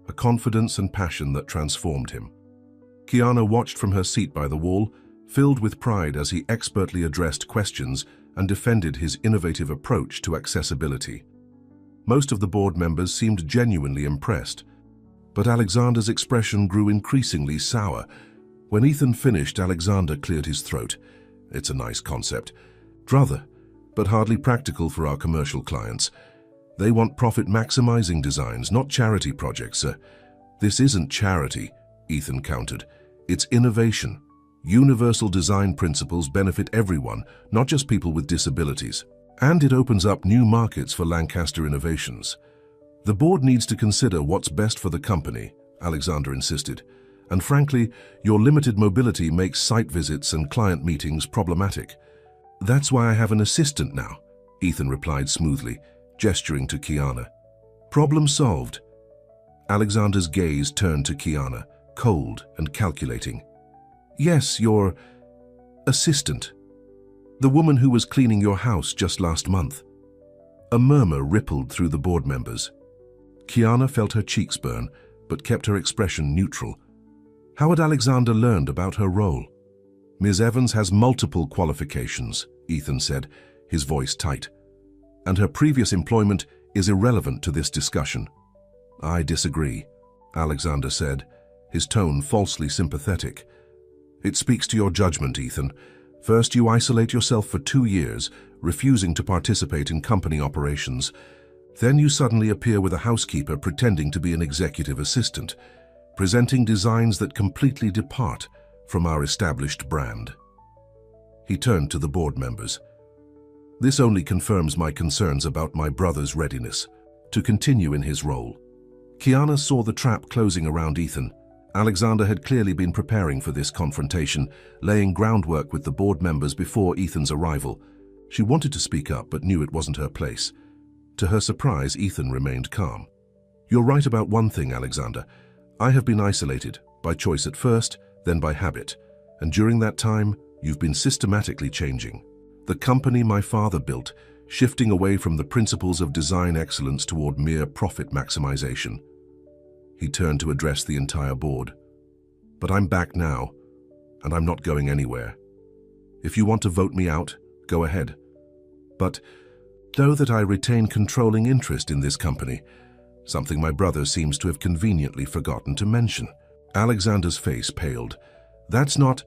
a confidence and passion that transformed him. Kiana watched from her seat by the wall, filled with pride as he expertly addressed questions and defended his innovative approach to accessibility. Most of the board members seemed genuinely impressed, but Alexander's expression grew increasingly sour. When Ethan finished, Alexander cleared his throat. "It's a nice concept. Rather, but hardly practical for our commercial clients. They want profit-maximizing designs, not charity projects, sir." "This isn't charity," Ethan countered. "It's innovation. Universal design principles benefit everyone, not just people with disabilities. And it opens up new markets for Lancaster innovations." "The board needs to consider what's best for the company," Alexander insisted. "And frankly, your limited mobility makes site visits and client meetings problematic." "That's why I have an assistant now," Ethan replied smoothly, gesturing to Kiana. "Problem solved." Alexander's gaze turned to Kiana, cold and calculating. "Yes, your assistant. The woman who was cleaning your house just last month." A murmur rippled through the board members. Kiana felt her cheeks burn, but kept her expression neutral. How had Alexander learned about her role? "Ms. Evans has multiple qualifications," Ethan said, his voice tight. "And her previous employment is irrelevant to this discussion." "I disagree," Alexander said, his tone falsely sympathetic. "It speaks to your judgment, Ethan. First, you isolate yourself for 2 years, refusing to participate in company operations. Then you suddenly appear with a housekeeper pretending to be an executive assistant, presenting designs that completely depart from our established brand." He turned to the board members. "This only confirms my concerns about my brother's readiness to continue in his role." Kiana saw the trap closing around Ethan. Alexander had clearly been preparing for this confrontation, laying groundwork with the board members before Ethan's arrival. She wanted to speak up, but knew it wasn't her place. To her surprise, Ethan remained calm. "You're right about one thing, Alexander. I have been isolated, by choice at first, then by habit. And during that time, you've been systematically changing. The company my father built, shifting away from the principles of design excellence toward mere profit maximization." He turned to address the entire board. "But I'm back now, and I'm not going anywhere. If you want to vote me out, go ahead. But know that I retain controlling interest in this company, something my brother seems to have conveniently forgotten to mention." Alexander's face paled. "That's not—"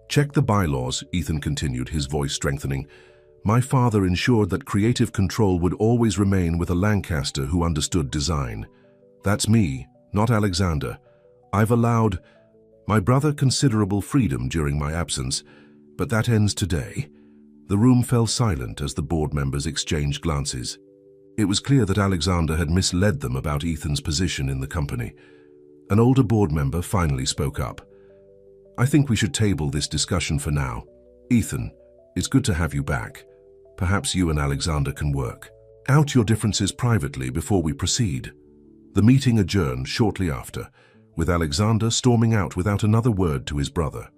"Check the bylaws," Ethan continued, his voice strengthening. "My father ensured that creative control would always remain with a Lancaster who understood design. That's me, not Alexander. I've allowed my brother considerable freedom during my absence, But that ends today. The room fell silent as the board members exchanged glances. It was clear that Alexander had misled them about Ethan's position in the company. An older board member finally spoke up. I think we should table this discussion for now. Ethan, it's good to have you back. Perhaps you and Alexander can work out your differences privately before we proceed. The meeting adjourned shortly after, with Alexander storming out without another word to his brother.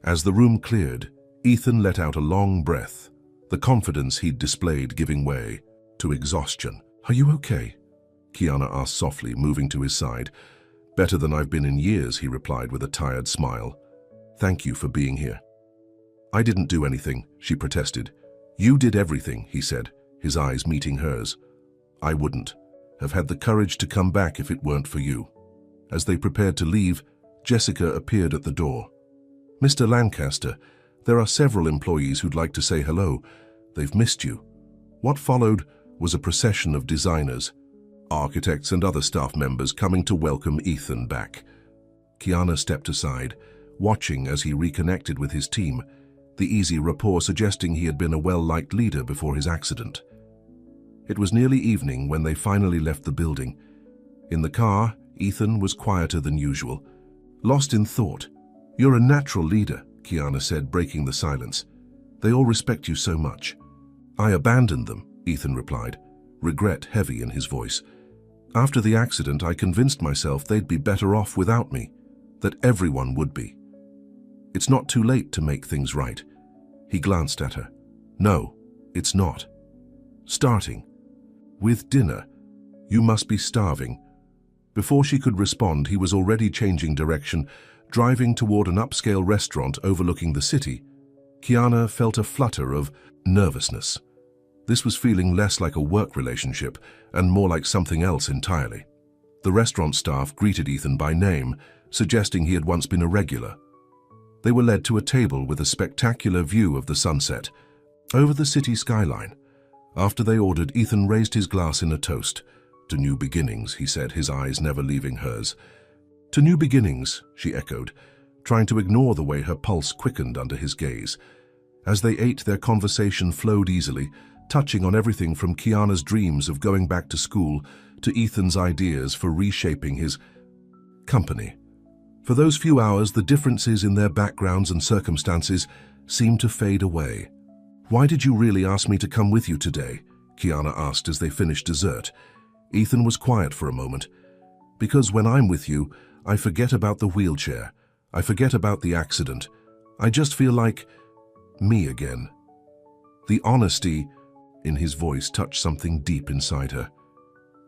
As the room cleared, Ethan let out a long breath, the confidence he'd displayed giving way to exhaustion. Are you okay? Kiana asked softly, moving to his side. Better than I've been in years, he replied with a tired smile. Thank you for being here. I didn't do anything, she protested. You did everything, he said, his eyes meeting hers. I wouldn't have had the courage to come back if it weren't for you. As they prepared to leave, Jessica appeared at the door. Mr. Lancaster, there are several employees who'd like to say hello. They've missed you. What followed was a procession of designers, architects and other staff members coming to welcome Ethan back. Kiana stepped aside, watching as he reconnected with his team, the easy rapport suggesting he had been a well-liked leader before his accident. It was nearly evening when they finally left the building. In the car, Ethan was quieter than usual, lost in thought. You're a natural leader, Kiana said, breaking the silence. They all respect you so much. I abandoned them, Ethan replied, regret heavy in his voice. After the accident, I convinced myself they'd be better off without me, that everyone would be. It's not too late to make things right. He glanced at her. No, it's not. Starting with dinner. You must be starving. Before she could respond, he was already changing direction, driving toward an upscale restaurant overlooking the city. Kiana felt a flutter of nervousness. This was feeling less like a work relationship and more like something else entirely. The restaurant staff greeted Ethan by name, suggesting he had once been a regular. They were led to a table with a spectacular view of the sunset over the city skyline. After they ordered, Ethan raised his glass in a toast. To new beginnings, he said, his eyes never leaving hers. To new beginnings, she echoed, trying to ignore the way her pulse quickened under his gaze. As they ate, their conversation flowed easily, touching on everything from Kiana's dreams of going back to school to Ethan's ideas for reshaping his company. For those few hours, the differences in their backgrounds and circumstances seemed to fade away. Why did you really ask me to come with you today? Kiana asked as they finished dessert. Ethan was quiet for a moment. Because when I'm with you, I forget about the wheelchair. I forget about the accident. I just feel like me again. The honesty in his voice touched something deep inside her.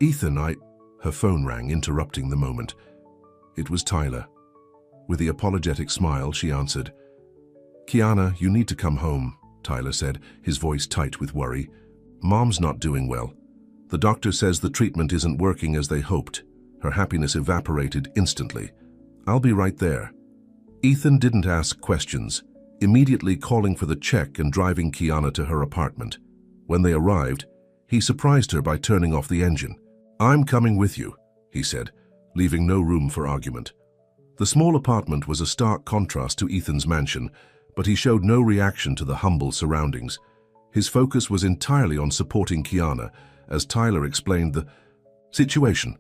Ethan, Her phone rang, interrupting the moment. It was Tyler. With the apologetic smile, she answered. Kiana, you need to come home, Tyler said, his voice tight with worry. Mom's not doing well. The doctor says the treatment isn't working as they hoped. Her happiness evaporated instantly. I'll be right there. Ethan didn't ask questions, immediately calling for the check and driving Kiana to her apartment. When they arrived, he surprised her by turning off the engine. I'm coming with you, he said, leaving no room for argument. The small apartment was a stark contrast to Ethan's mansion, but he showed no reaction to the humble surroundings. His focus was entirely on supporting Kiana, as Tyler explained the situation.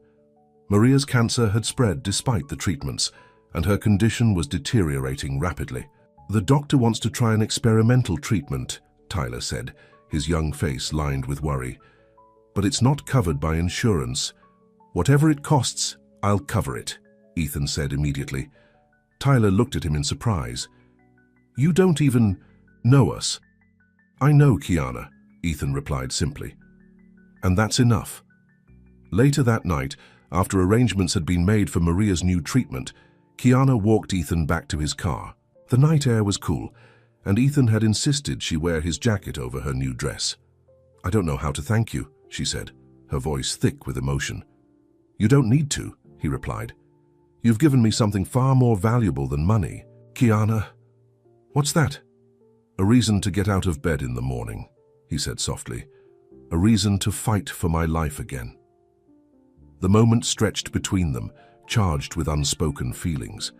Maria's cancer had spread despite the treatments, and her condition was deteriorating rapidly. The doctor wants to try an experimental treatment, Tyler said, his young face lined with worry. But it's not covered by insurance. Whatever it costs, I'll cover it, Ethan said immediately. Tyler looked at him in surprise. You don't even know us. I know, Kiana, Ethan replied simply. And that's enough. Later that night, after arrangements had been made for Maria's new treatment, Kiana walked Ethan back to his car. The night air was cool, and Ethan had insisted she wear his jacket over her new dress. I don't know how to thank you, she said, her voice thick with emotion. You don't need to, he replied. You've given me something far more valuable than money. Kiana, what's that? A reason to get out of bed in the morning, he said softly. A reason to fight for my life again. The moment stretched between them, charged with unspoken feelings.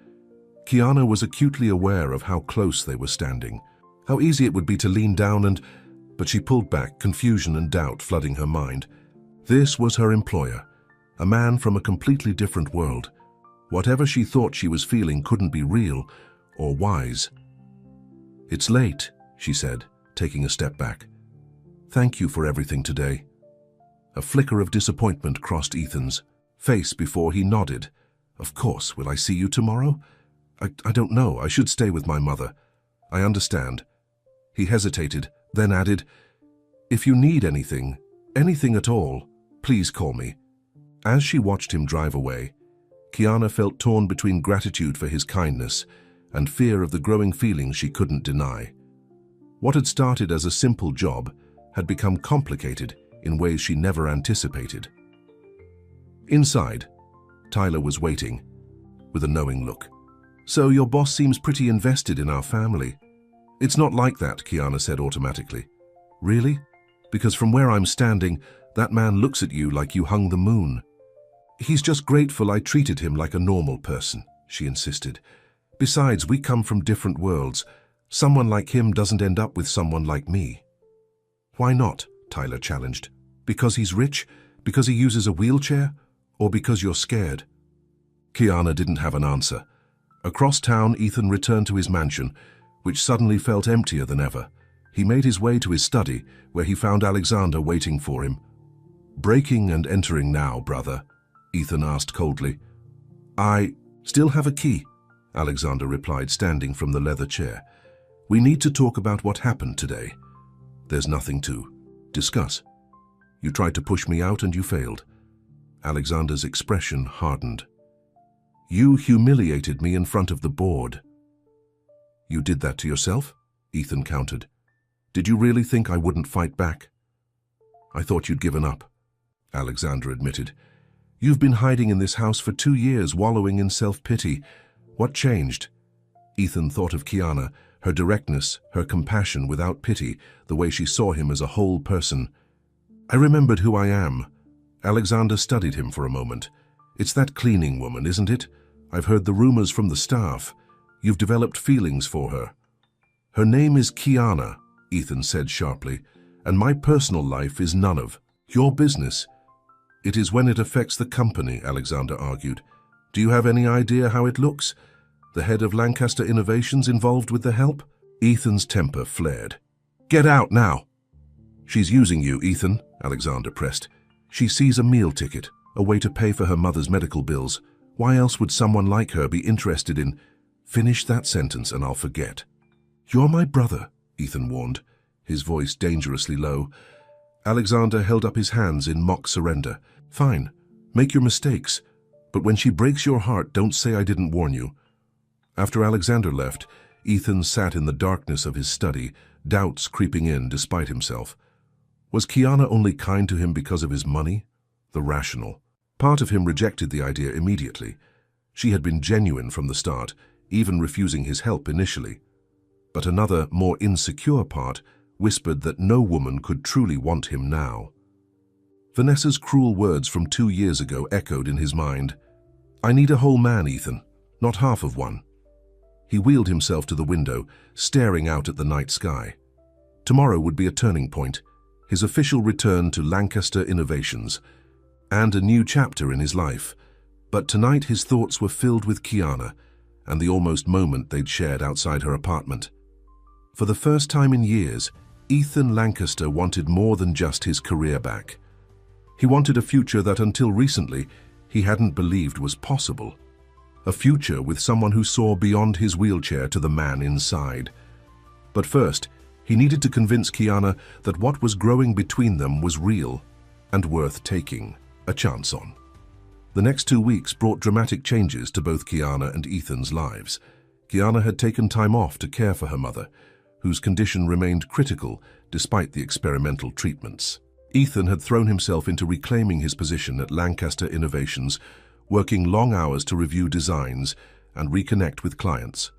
Kiana was acutely aware of how close they were standing, How easy it would be to lean down and... But she pulled back, confusion and doubt flooding her mind. This was her employer, a man from a completely different world. Whatever she thought she was feeling couldn't be real or wise. "It's late," she said, taking a step back. "Thank you for everything today." A flicker of disappointment crossed Ethan's face before he nodded. "Of course. Will I see you tomorrow?" I don't know. I should stay with my mother." "I understand." He hesitated, then added, "If you need anything at all, please call me." As she watched him drive away, Kiana felt torn between gratitude for his kindness and fear of the growing feelings she couldn't deny. What had started as a simple job had become complicated in ways she never anticipated. Inside, Tyler was waiting, with a knowing look. "So your boss seems pretty invested in our family." "It's not like that," Kiana said automatically. "Really? Because from where I'm standing, that man looks at you like you hung the moon." "He's just grateful I treated him like a normal person," she insisted. "Besides, we come from different worlds. Someone like him doesn't end up with someone like me." "Why not?" Tyler challenged. "Because he's rich? Because he uses a wheelchair? Or because you're scared?" Kiana didn't have an answer. Across town, Ethan returned to his mansion, which suddenly felt emptier than ever. He made his way to his study, where he found Alexander waiting for him. "Breaking and entering now, brother?" Ethan asked coldly. "I still have a key," Alexander replied, standing from the leather chair. "We need to talk about what happened today." "There's nothing to discuss. You tried to push me out and you failed." Alexander's expression hardened. "You humiliated me in front of the board." "You did that to yourself?" Ethan countered. "Did you really think I wouldn't fight back?" "I thought you'd given up," Alexander admitted. "You've been hiding in this house for 2 years, wallowing in self-pity. What changed?" Ethan thought of Kiana, her directness, her compassion without pity, the way she saw him as a whole person. "I remembered who I am." Alexander studied him for a moment. "It's that cleaning woman, isn't it? I've heard the rumors from the staff. You've developed feelings for her." "Her name is Kiana," Ethan said sharply, "and my personal life is none of your business." "It is when it affects the company," Alexander argued. "Do you have any idea how it looks? The head of Lancaster Innovations involved with the help?" Ethan's temper flared. "Get out now!" "She's using you, Ethan," Alexander pressed. "She sees a meal ticket, a way to pay for her mother's medical bills. Why else would someone like her be interested in—" "Finish that sentence and I'll forget." "You're my brother," Ethan warned, his voice dangerously low. Alexander held up his hands in mock surrender. "Fine, make your mistakes, but when she breaks your heart, don't say I didn't warn you." After Alexander left, Ethan sat in the darkness of his study, doubts creeping in despite himself. Was Kiana only kind to him because of his money? The rational part of him rejected the idea immediately. She had been genuine from the start, even refusing his help initially. But another, more insecure part whispered that no woman could truly want him now. Vanessa's cruel words from 2 years ago echoed in his mind. "I need a whole man, Ethan, not half of one." He wheeled himself to the window, staring out at the night sky. Tomorrow would be a turning point, his official return to Lancaster Innovations, and a new chapter in his life. But tonight his thoughts were filled with Kiana and the almost moment they'd shared outside her apartment. For the first time in years, Ethan Lancaster wanted more than just his career back. He wanted a future that until recently he hadn't believed was possible. A future with someone who saw beyond his wheelchair to the man inside. But first, he needed to convince Kiana that what was growing between them was real and worth taking a chance on. The next 2 weeks brought dramatic changes to both Kiana and Ethan's lives. Kiana had taken time off to care for her mother, whose condition remained critical despite the experimental treatments. Ethan had thrown himself into reclaiming his position at Lancaster Innovations, working long hours to review designs and reconnect with clients.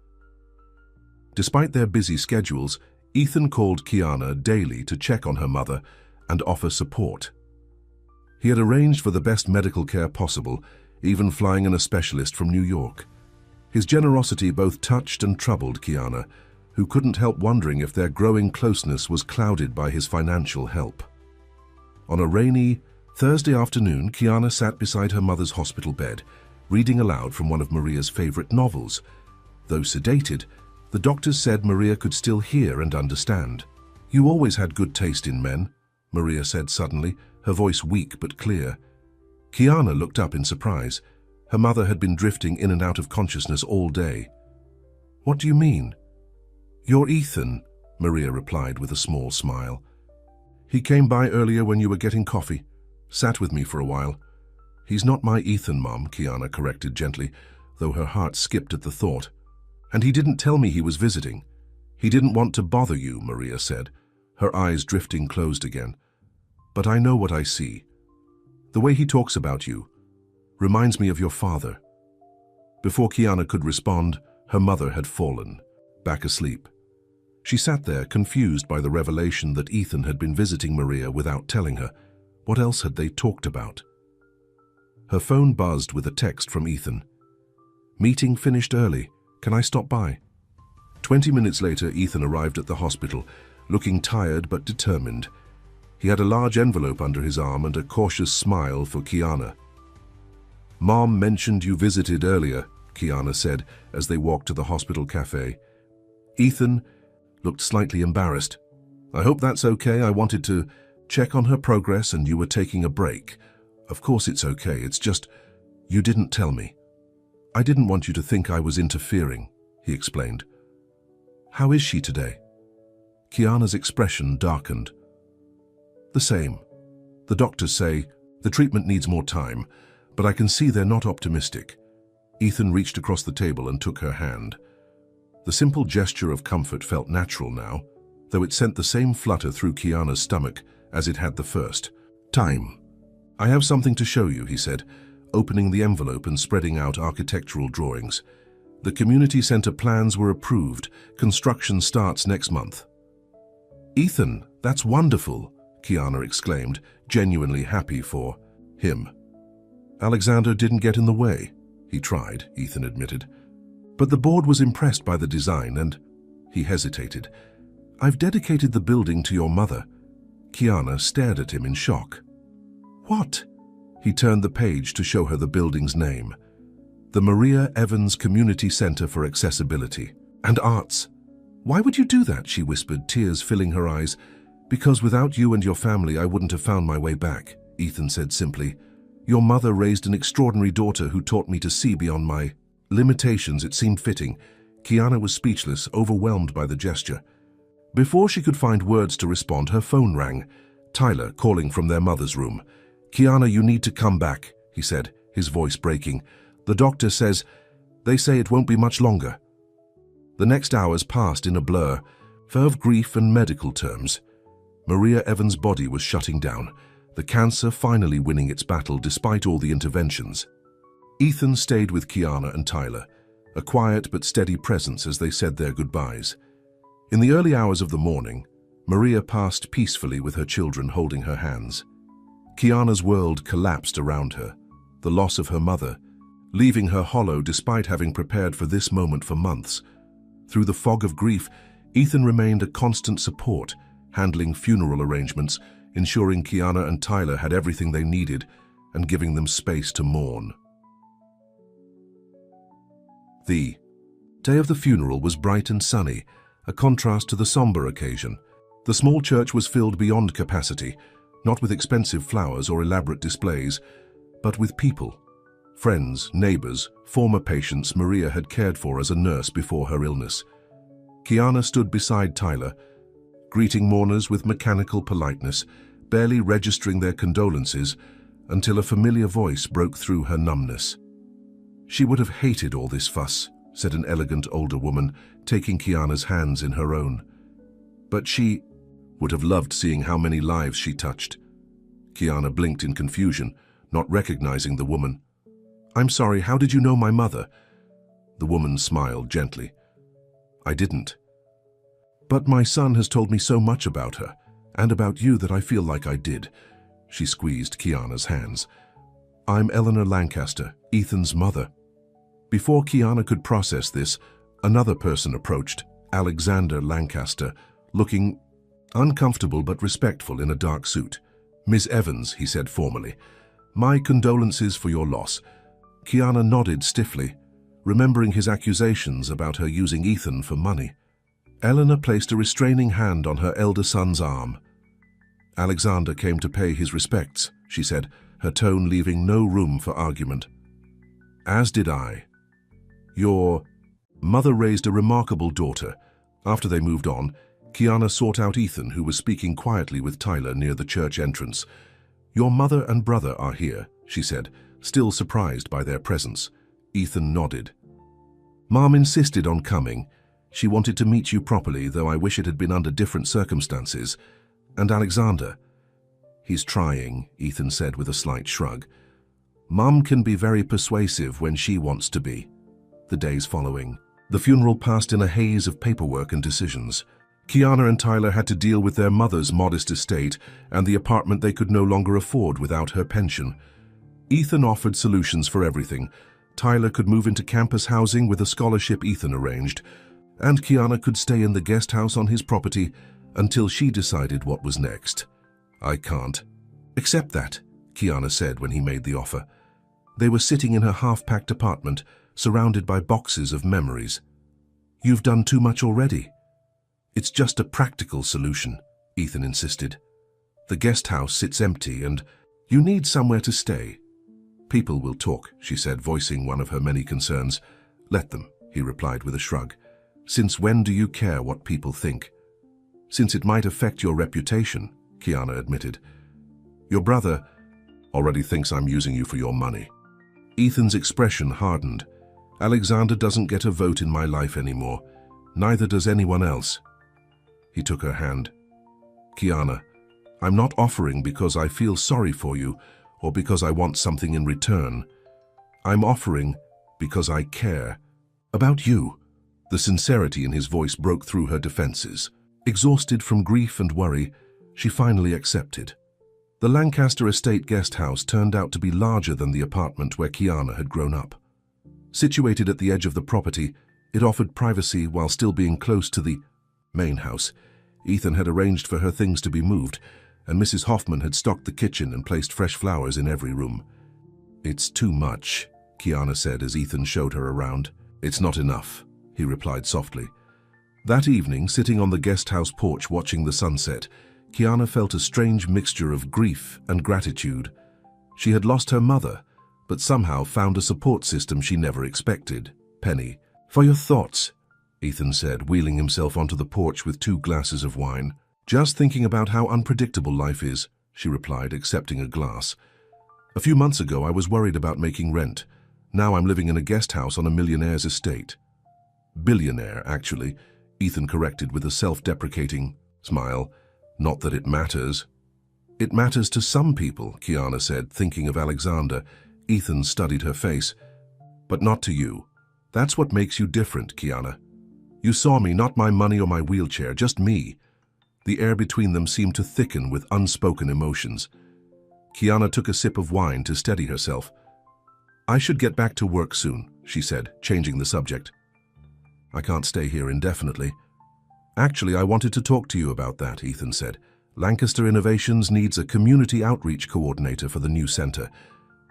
Despite their busy schedules, Ethan called Kiana daily to check on her mother and offer support. He had arranged for the best medical care possible, even flying in a specialist from New York. His generosity both touched and troubled Kiana, who couldn't help wondering if their growing closeness was clouded by his financial help. On a rainy Thursday afternoon, Kiana sat beside her mother's hospital bed, reading aloud from one of Maria's favorite novels. Though sedated, the doctors said Maria could still hear and understand. "You always had good taste in men," Maria said suddenly, her voice weak but clear. Kiana looked up in surprise. Her mother had been drifting in and out of consciousness all day. "What do you mean?" "You're Ethan," Maria replied with a small smile. "He came by earlier when you were getting coffee. Sat with me for a while." "He's not my Ethan, Mom," Kiana corrected gently, though her heart skipped at the thought. "And he didn't tell me he was visiting. He didn't want to bother you," Maria said, her eyes drifting closed again. "But I know what I see. The way he talks about you reminds me of your father." Before Kiana could respond, her mother had fallen, back asleep. She sat there, confused by the revelation that Ethan had been visiting Maria without telling her. What else had they talked about? Her phone buzzed with a text from Ethan. "Meeting finished early. Can I stop by?" 20 minutes later, Ethan arrived at the hospital, looking tired but determined. He had a large envelope under his arm and a cautious smile for Kiana. "Mom mentioned you visited earlier," Kiana said as they walked to the hospital cafe. Ethan looked slightly embarrassed. "I hope that's okay. I wanted to check on her progress and you were taking a break." "Of course it's okay. It's just, you didn't tell me. I didn't want you to think I was interfering," he explained. "How is she today?" Kiana's expression darkened. "The same. The doctors say the treatment needs more time, but I can see they're not optimistic." Ethan reached across the table and took her hand. The simple gesture of comfort felt natural now, though it sent the same flutter through Kiana's stomach as it had the first time. "I have something to show you," he said, opening the envelope and spreading out architectural drawings. "The community center plans were approved. Construction starts next month." "Ethan, that's wonderful," Kiana exclaimed, genuinely happy for him. "Alexander didn't get in the way." "He tried," Ethan admitted. "But the board was impressed by the design and—" He hesitated. "I've dedicated the building to your mother." Kiana stared at him in shock. "What?" He turned the page to show her the building's name. "The Maria Evans Community Center for Accessibility and Arts." "Why would you do that?" she whispered, tears filling her eyes. "Because without you and your family, I wouldn't have found my way back," Ethan said simply. "Your mother raised an extraordinary daughter who taught me to see beyond my limitations." It seemed fitting. Kiana was speechless, overwhelmed by the gesture. Before she could find words to respond, her phone rang. Tyler calling from their mother's room. "Kiana, you need to come back," he said, his voice breaking. "The doctor says, they say it won't be much longer." The next hours passed in a blur, full of grief and medical terms. Maria Evans' body was shutting down, the cancer finally winning its battle despite all the interventions. Ethan stayed with Kiana and Tyler, a quiet but steady presence as they said their goodbyes. In the early hours of the morning, Maria passed peacefully with her children holding her hands. Kiana's world collapsed around her, the loss of her mother, leaving her hollow despite having prepared for this moment for months. Through the fog of grief, Ethan remained a constant support, handling funeral arrangements, ensuring Kiana and Tyler had everything they needed, and giving them space to mourn. The day of the funeral was bright and sunny, a contrast to the somber occasion. The small church was filled beyond capacity, not with expensive flowers or elaborate displays, but with people. Friends, neighbors, former patients Maria had cared for as a nurse before her illness. Kiana stood beside Tyler, greeting mourners with mechanical politeness, barely registering their condolences until a familiar voice broke through her numbness. "She would have hated all this fuss," said an elegant older woman, taking Kiana's hands in her own. "But she would have loved seeing how many lives she touched." Kiana blinked in confusion, not recognizing the woman. "I'm sorry, how did you know my mother?" The woman smiled gently. "I didn't. But my son has told me so much about her, and about you that I feel like I did." She squeezed Kiana's hands. "I'm Eleanor Lancaster, Ethan's mother." Before Kiana could process this, another person approached, Alexander Lancaster, looking uncomfortable but respectful in a dark suit. "Miss Evans," he said formally, "my condolences for your loss." Kiana nodded stiffly, remembering his accusations about her using Ethan for money. Eleanor placed a restraining hand on her elder son's arm. "Alexander came to pay his respects," she said, her tone leaving no room for argument. "As did I. Your mother raised a remarkable daughter." After they moved on, Kiana sought out Ethan, who was speaking quietly with Tyler near the church entrance. "Your mother and brother are here," she said, still surprised by their presence. Ethan nodded. "Mom insisted on coming. She wanted to meet you properly, though I wish it had been under different circumstances. And Alexander." "He's trying," Ethan said with a slight shrug. "Mom can be very persuasive when she wants to be." The days following, the funeral passed in a haze of paperwork and decisions. Kiana and Tyler had to deal with their mother's modest estate and the apartment they could no longer afford without her pension. Ethan offered solutions for everything. Tyler could move into campus housing with a scholarship Ethan arranged, and Kiana could stay in the guest house on his property until she decided what was next. "I can't accept that," Kiana said when he made the offer. They were sitting in her half-packed apartment, surrounded by boxes of memories. "You've done too much already." "It's just a practical solution," Ethan insisted. "The guest house sits empty and you need somewhere to stay." "People will talk," she said, voicing one of her many concerns. "Let them," he replied with a shrug. "Since when do you care what people think?" "Since it might affect your reputation," Kiana admitted. "Your brother already thinks I'm using you for your money." Ethan's expression hardened. "Alexander doesn't get a vote in my life anymore. Neither does anyone else." He took her hand. "Kiana, I'm not offering because I feel sorry for you or because I want something in return. I'm offering because I care about you." The sincerity in his voice broke through her defenses. Exhausted from grief and worry, she finally accepted. The Lancaster Estate guest house turned out to be larger than the apartment where Kiana had grown up. Situated at the edge of the property, it offered privacy while still being close to the main house. Ethan had arranged for her things to be moved, and Mrs. Hoffman had stocked the kitchen and placed fresh flowers in every room. "It's too much," Kiana said as Ethan showed her around. "It's not enough," he replied softly. That evening, sitting on the guest house porch watching the sunset, Kiana felt a strange mixture of grief and gratitude. She had lost her mother, but somehow found a support system she never expected. "Penny, for your thoughts," Ethan said, wheeling himself onto the porch with 2 glasses of wine. "Just thinking about how unpredictable life is," she replied, accepting a glass. "A few months ago, I was worried about making rent. Now I'm living in a guest house on a millionaire's estate." "Billionaire, actually," Ethan corrected with a self-deprecating smile. "Not that it matters." "It matters to some people," Kiana said, thinking of Alexander. Ethan studied her face. "But not to you. That's what makes you different, Kiana. You saw me, not my money or my wheelchair, just me." The air between them seemed to thicken with unspoken emotions. Kiana took a sip of wine to steady herself. "I should get back to work soon," she said, changing the subject. "I can't stay here indefinitely." "Actually, I wanted to talk to you about that," Ethan said. "Lancaster Innovations needs a community outreach coordinator for the new center.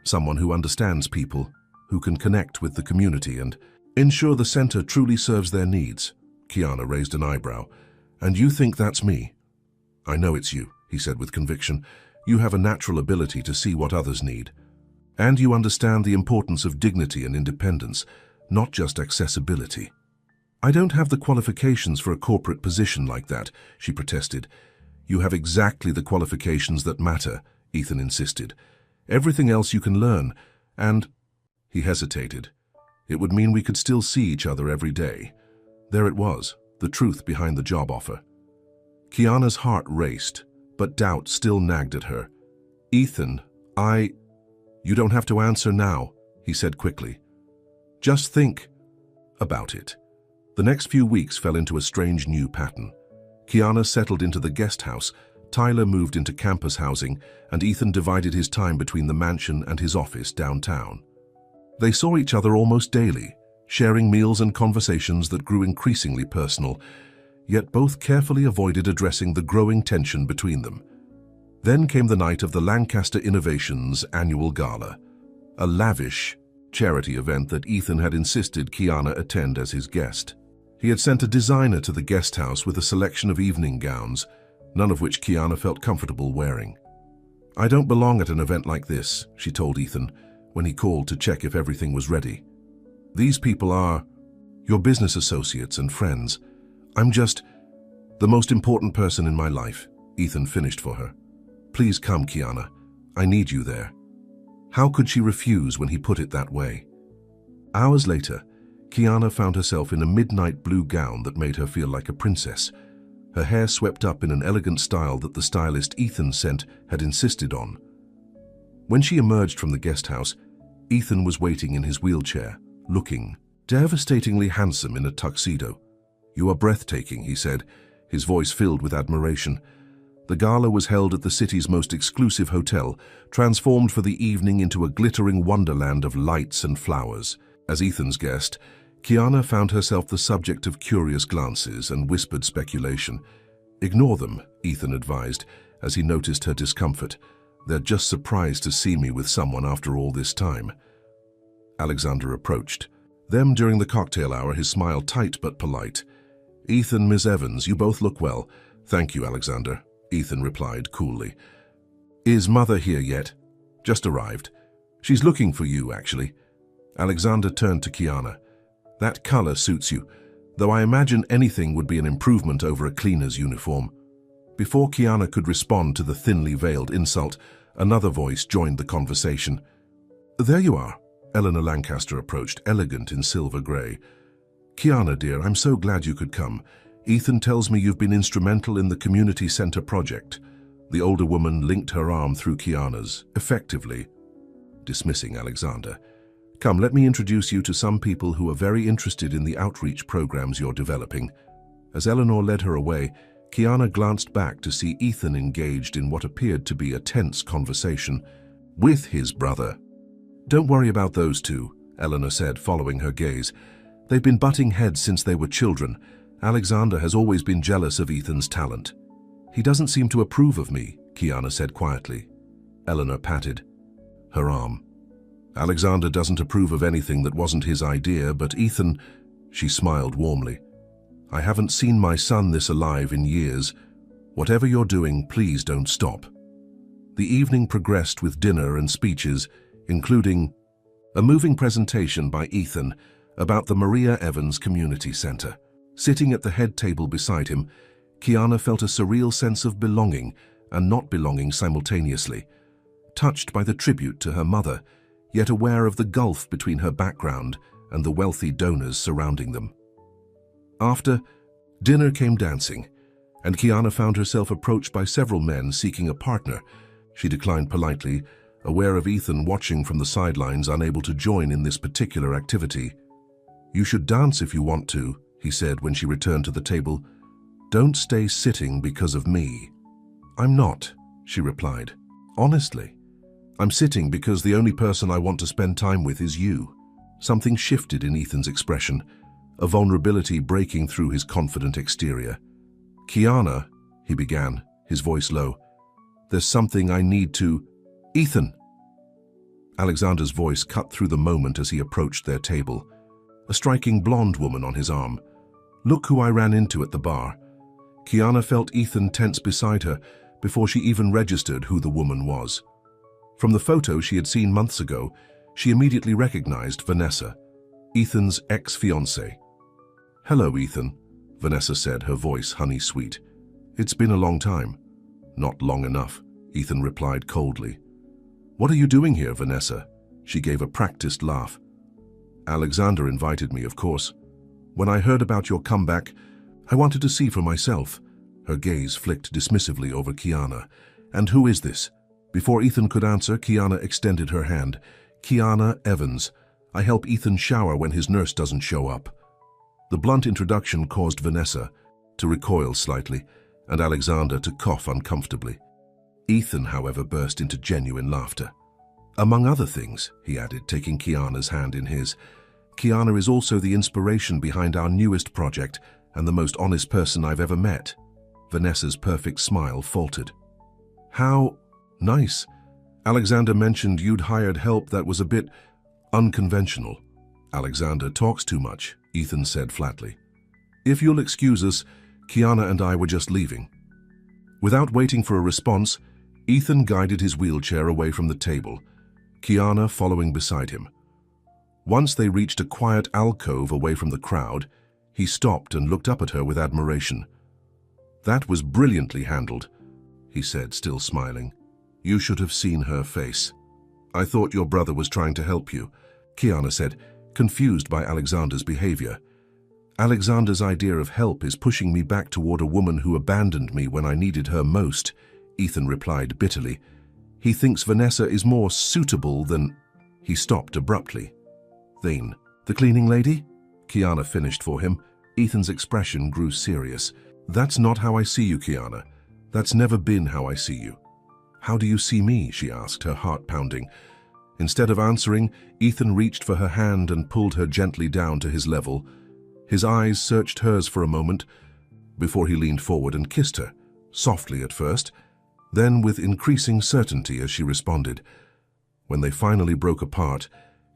Someone who understands people, who can connect with the community and ensure the center truly serves their needs." Kiana raised an eyebrow. "And you think that's me?" "I know it's you," he said with conviction. "You have a natural ability to see what others need. And you understand the importance of dignity and independence, not just accessibility." "I don't have the qualifications for a corporate position like that," she protested. "You have exactly the qualifications that matter," Ethan insisted. "Everything else you can learn, and—" He hesitated. "It would mean we could still see each other every day." There it was, the truth behind the job offer. Kiana's heart raced, but doubt still nagged at her. "Ethan, You don't have to answer now," he said quickly. "Just think about it." The next few weeks fell into a strange new pattern. Kiana settled into the guest house, Tyler moved into campus housing, and Ethan divided his time between the mansion and his office downtown. They saw each other almost daily, sharing meals and conversations that grew increasingly personal, yet both carefully avoided addressing the growing tension between them. Then came the night of the Lancaster Innovations annual gala, a lavish charity event that Ethan had insisted Kiana attend as his guest. He had sent a designer to the guest house with a selection of evening gowns, none of which Kiana felt comfortable wearing. "I don't belong at an event like this," she told Ethan when he called to check if everything was ready. "These people are your business associates and friends. I'm just the most important person in my life," Ethan finished for her. "Please come, Kiana. I need you there." How could she refuse when he put it that way? Hours later, Kiana found herself in a midnight blue gown that made her feel like a princess, her hair swept up in an elegant style that the stylist Ethan sent had insisted on. When she emerged from the guest house, Ethan was waiting in his wheelchair, looking devastatingly handsome in a tuxedo. "You are breathtaking," he said, his voice filled with admiration. The gala was held at the city's most exclusive hotel, transformed for the evening into a glittering wonderland of lights and flowers. As Ethan's guest, Kiana found herself the subject of curious glances and whispered speculation. "Ignore them," Ethan advised, as he noticed her discomfort. "They're just surprised to see me with someone after all this time." Alexander approached. Them during the cocktail hour, his smile tight but polite. "Ethan, Miss Evans, you both look well." "Thank you, Alexander," Ethan replied coolly. "Is Mother here yet?" "Just arrived. She's looking for you, actually." Alexander turned to Kiana. "That color suits you, though I imagine anything would be an improvement over a cleaner's uniform." Before Kiana could respond to the thinly veiled insult, another voice joined the conversation. "There you are." Eleanor Lancaster approached, elegant in silver gray. "Kiana, dear, I'm so glad you could come. Ethan tells me you've been instrumental in the community center project." The older woman linked her arm through Kiana's, effectively dismissing Alexander. "Come, let me introduce you to some people who are very interested in the outreach programs you're developing." As Eleanor led her away, Kiana glanced back to see Ethan engaged in what appeared to be a tense conversation with his brother. "Don't worry about those two," Eleanor said, following her gaze. "They've been butting heads since they were children. Alexander has always been jealous of Ethan's talent." "He doesn't seem to approve of me," Kiana said quietly. Eleanor patted her arm. "Alexander doesn't approve of anything that wasn't his idea, but Ethan," she smiled warmly. "I haven't seen my son this alive in years. Whatever you're doing, please don't stop." The evening progressed with dinner and speeches, including a moving presentation by Ethan about the Maria Evans Community Center. Sitting at the head table beside him, Kiana felt a surreal sense of belonging and not belonging simultaneously, touched by the tribute to her mother, yet aware of the gulf between her background and the wealthy donors surrounding them. After dinner came dancing, and Kiana found herself approached by several men seeking a partner. She declined politely, aware of Ethan watching from the sidelines, unable to join in this particular activity. "You should dance if you want to," he said when she returned to the table. "Don't stay sitting because of me." "I'm not," she replied. "Honestly, I'm sitting because the only person I want to spend time with is you." Something shifted in Ethan's expression, a vulnerability breaking through his confident exterior. "Kiana," he began, his voice low, "there's something I need to—" "Ethan!" Alexander's voice cut through the moment as he approached their table, a striking blonde woman on his arm. "Look who I ran into at the bar." Kiana felt Ethan tense beside her before she even registered who the woman was. From the photo she had seen months ago, she immediately recognized Vanessa, Ethan's ex-fiancée. "Hello, Ethan," Vanessa said, her voice honey-sweet. "It's been a long time." "Not long enough," Ethan replied coldly. "What are you doing here, Vanessa?" She gave a practiced laugh. "Alexander invited me, of course. When I heard about your comeback, I wanted to see for myself." Her gaze flicked dismissively over Kiana. "And who is this?" Before Ethan could answer, Kiana extended her hand. "Kiana Evans. I help Ethan shower when his nurse doesn't show up." The blunt introduction caused Vanessa to recoil slightly and Alexander to cough uncomfortably. Ethan, however, burst into genuine laughter. "Among other things," he added, taking Kiana's hand in his, Kiana is also the inspiration behind our newest project and the most honest person I've ever met. Vanessa's perfect smile faltered. How nice. Alexander mentioned you'd hired help that was a bit unconventional. Alexander talks too much, Ethan said flatly. If you'll excuse us, Kiana and I were just leaving. Without waiting for a response, Ethan guided his wheelchair away from the table, Kiana following beside him. Once they reached a quiet alcove away from the crowd, he stopped and looked up at her with admiration. That was brilliantly handled, he said, still smiling. You should have seen her face. I thought your brother was trying to help you, Kiana said, confused by Alexander's behavior. Alexander's idea of help is pushing me back toward a woman who abandoned me when I needed her most, Ethan replied bitterly. He thinks Vanessa is more suitable than... He stopped abruptly. Then, the cleaning lady? Kiana finished for him. Ethan's expression grew serious. That's not how I see you, Kiana. That's never been how I see you. How do you see me? She asked, her heart pounding. Instead of answering, Ethan reached for her hand and pulled her gently down to his level. His eyes searched hers for a moment before he leaned forward and kissed her, softly at first, then with increasing certainty as she responded. When they finally broke apart,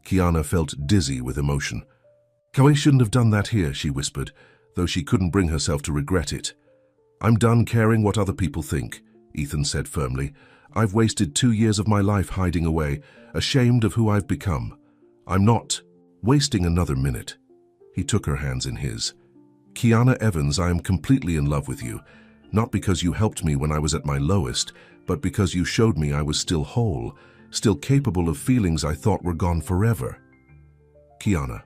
Kiana felt dizzy with emotion. I shouldn't have done that here, she whispered, though she couldn't bring herself to regret it. I'm done caring what other people think, Ethan said firmly. I've wasted 2 years of my life hiding away, ashamed of who I've become. I'm not wasting another minute. He took her hands in his. Kiana Evans, I am completely in love with you, not because you helped me when I was at my lowest, but because you showed me I was still whole, still capable of feelings I thought were gone forever. Kiana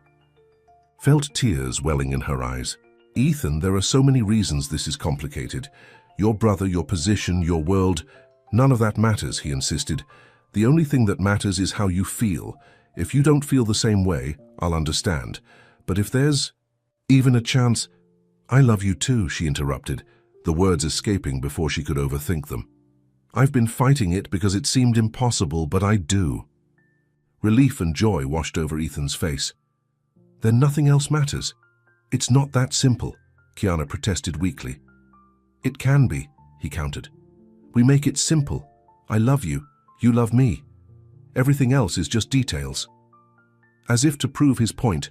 felt tears welling in her eyes. Ethan, there are so many reasons this is complicated. Your brother, your position, your world, none of that matters, he insisted. The only thing that matters is how you feel. If you don't feel the same way, I'll understand. But if there's even a chance... I love you too, she interrupted, the words escaping before she could overthink them. I've been fighting it because it seemed impossible, but I do. Relief and joy washed over Ethan's face. Then nothing else matters. It's not that simple, Kiana protested weakly. It can be, he countered. We make it simple. I love you. You love me. Everything else is just details. As if to prove his point,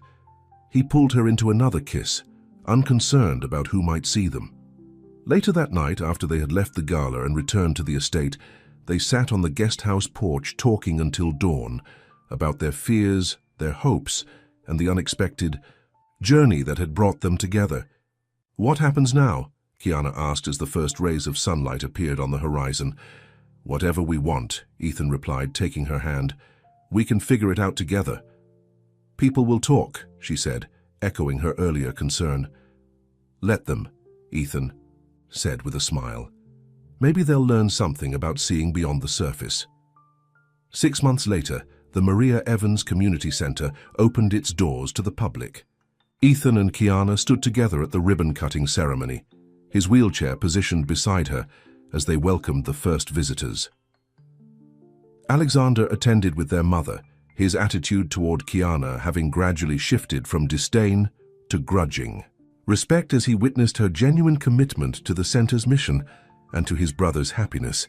he pulled her into another kiss, unconcerned about who might see them. Later that night, after they had left the gala and returned to the estate, they sat on the guest house porch talking until dawn about their fears, their hopes, and the unexpected journey that had brought them together. What happens now? Kiana asked as the first rays of sunlight appeared on the horizon. Whatever we want, Ethan replied, taking her hand. We can figure it out together. People will talk, she said, echoing her earlier concern. Let them, Ethan said with a smile. Maybe they'll learn something about seeing beyond the surface. 6 months later, the Maria Evans Community Center opened its doors to the public. Ethan and Kiana stood together at the ribbon-cutting ceremony, his wheelchair positioned beside her as they welcomed the first visitors. Alexander attended with their mother, his attitude toward Kiana having gradually shifted from disdain to grudging. Respect as he witnessed her genuine commitment to the center's mission and to his brother's happiness.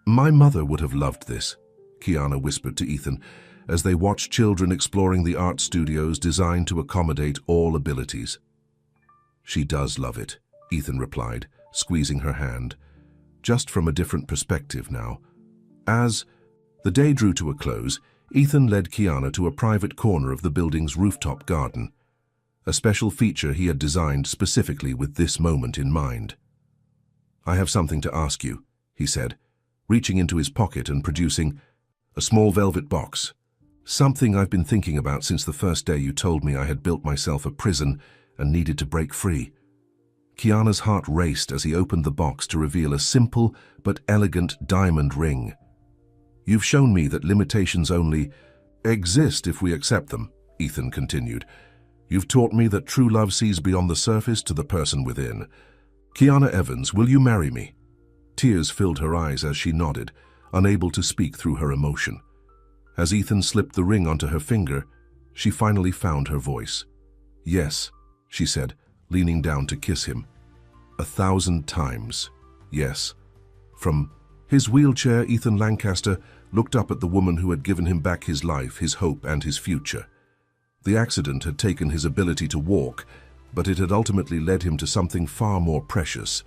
My mother would have loved this, Kiana whispered to Ethan as they watched children exploring the art studios designed to accommodate all abilities. She does love it, Ethan replied, squeezing her hand, just from a different perspective now. As the day drew to a close, Ethan led Kiana to a private corner of the building's rooftop garden, a special feature he had designed specifically with this moment in mind. I have something to ask you, he said, reaching into his pocket and producing a small velvet box. Something I've been thinking about since the first day you told me I had built myself a prison and needed to break free. Kiana's heart raced as he opened the box to reveal a simple but elegant diamond ring. You've shown me that limitations only exist if we accept them, Ethan continued. You've taught me that true love sees beyond the surface to the person within. Kiana Evans, will you marry me? Tears filled her eyes as she nodded, unable to speak through her emotion. As Ethan slipped the ring onto her finger, She finally found her voice. "Yes," she said, leaning down to kiss him. 1,000 times, yes. From his wheelchair, Ethan Lancaster looked up at the woman who had given him back his life, his hope, and his future. The accident had taken his ability to walk, but it had ultimately led him to something far more precious,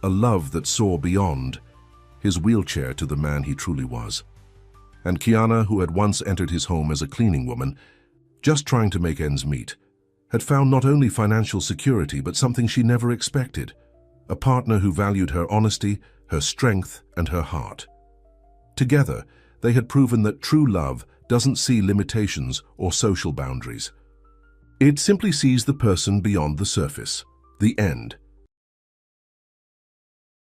a love that saw beyond his wheelchair to the man he truly was. And Kiana, who had once entered his home as a cleaning woman, just trying to make ends meet, had found not only financial security but something she never expected, a partner who valued her honesty, her strength, and her heart. Together, they had proven that true love doesn't see limitations or social boundaries. It simply sees the person beyond the surface, the end,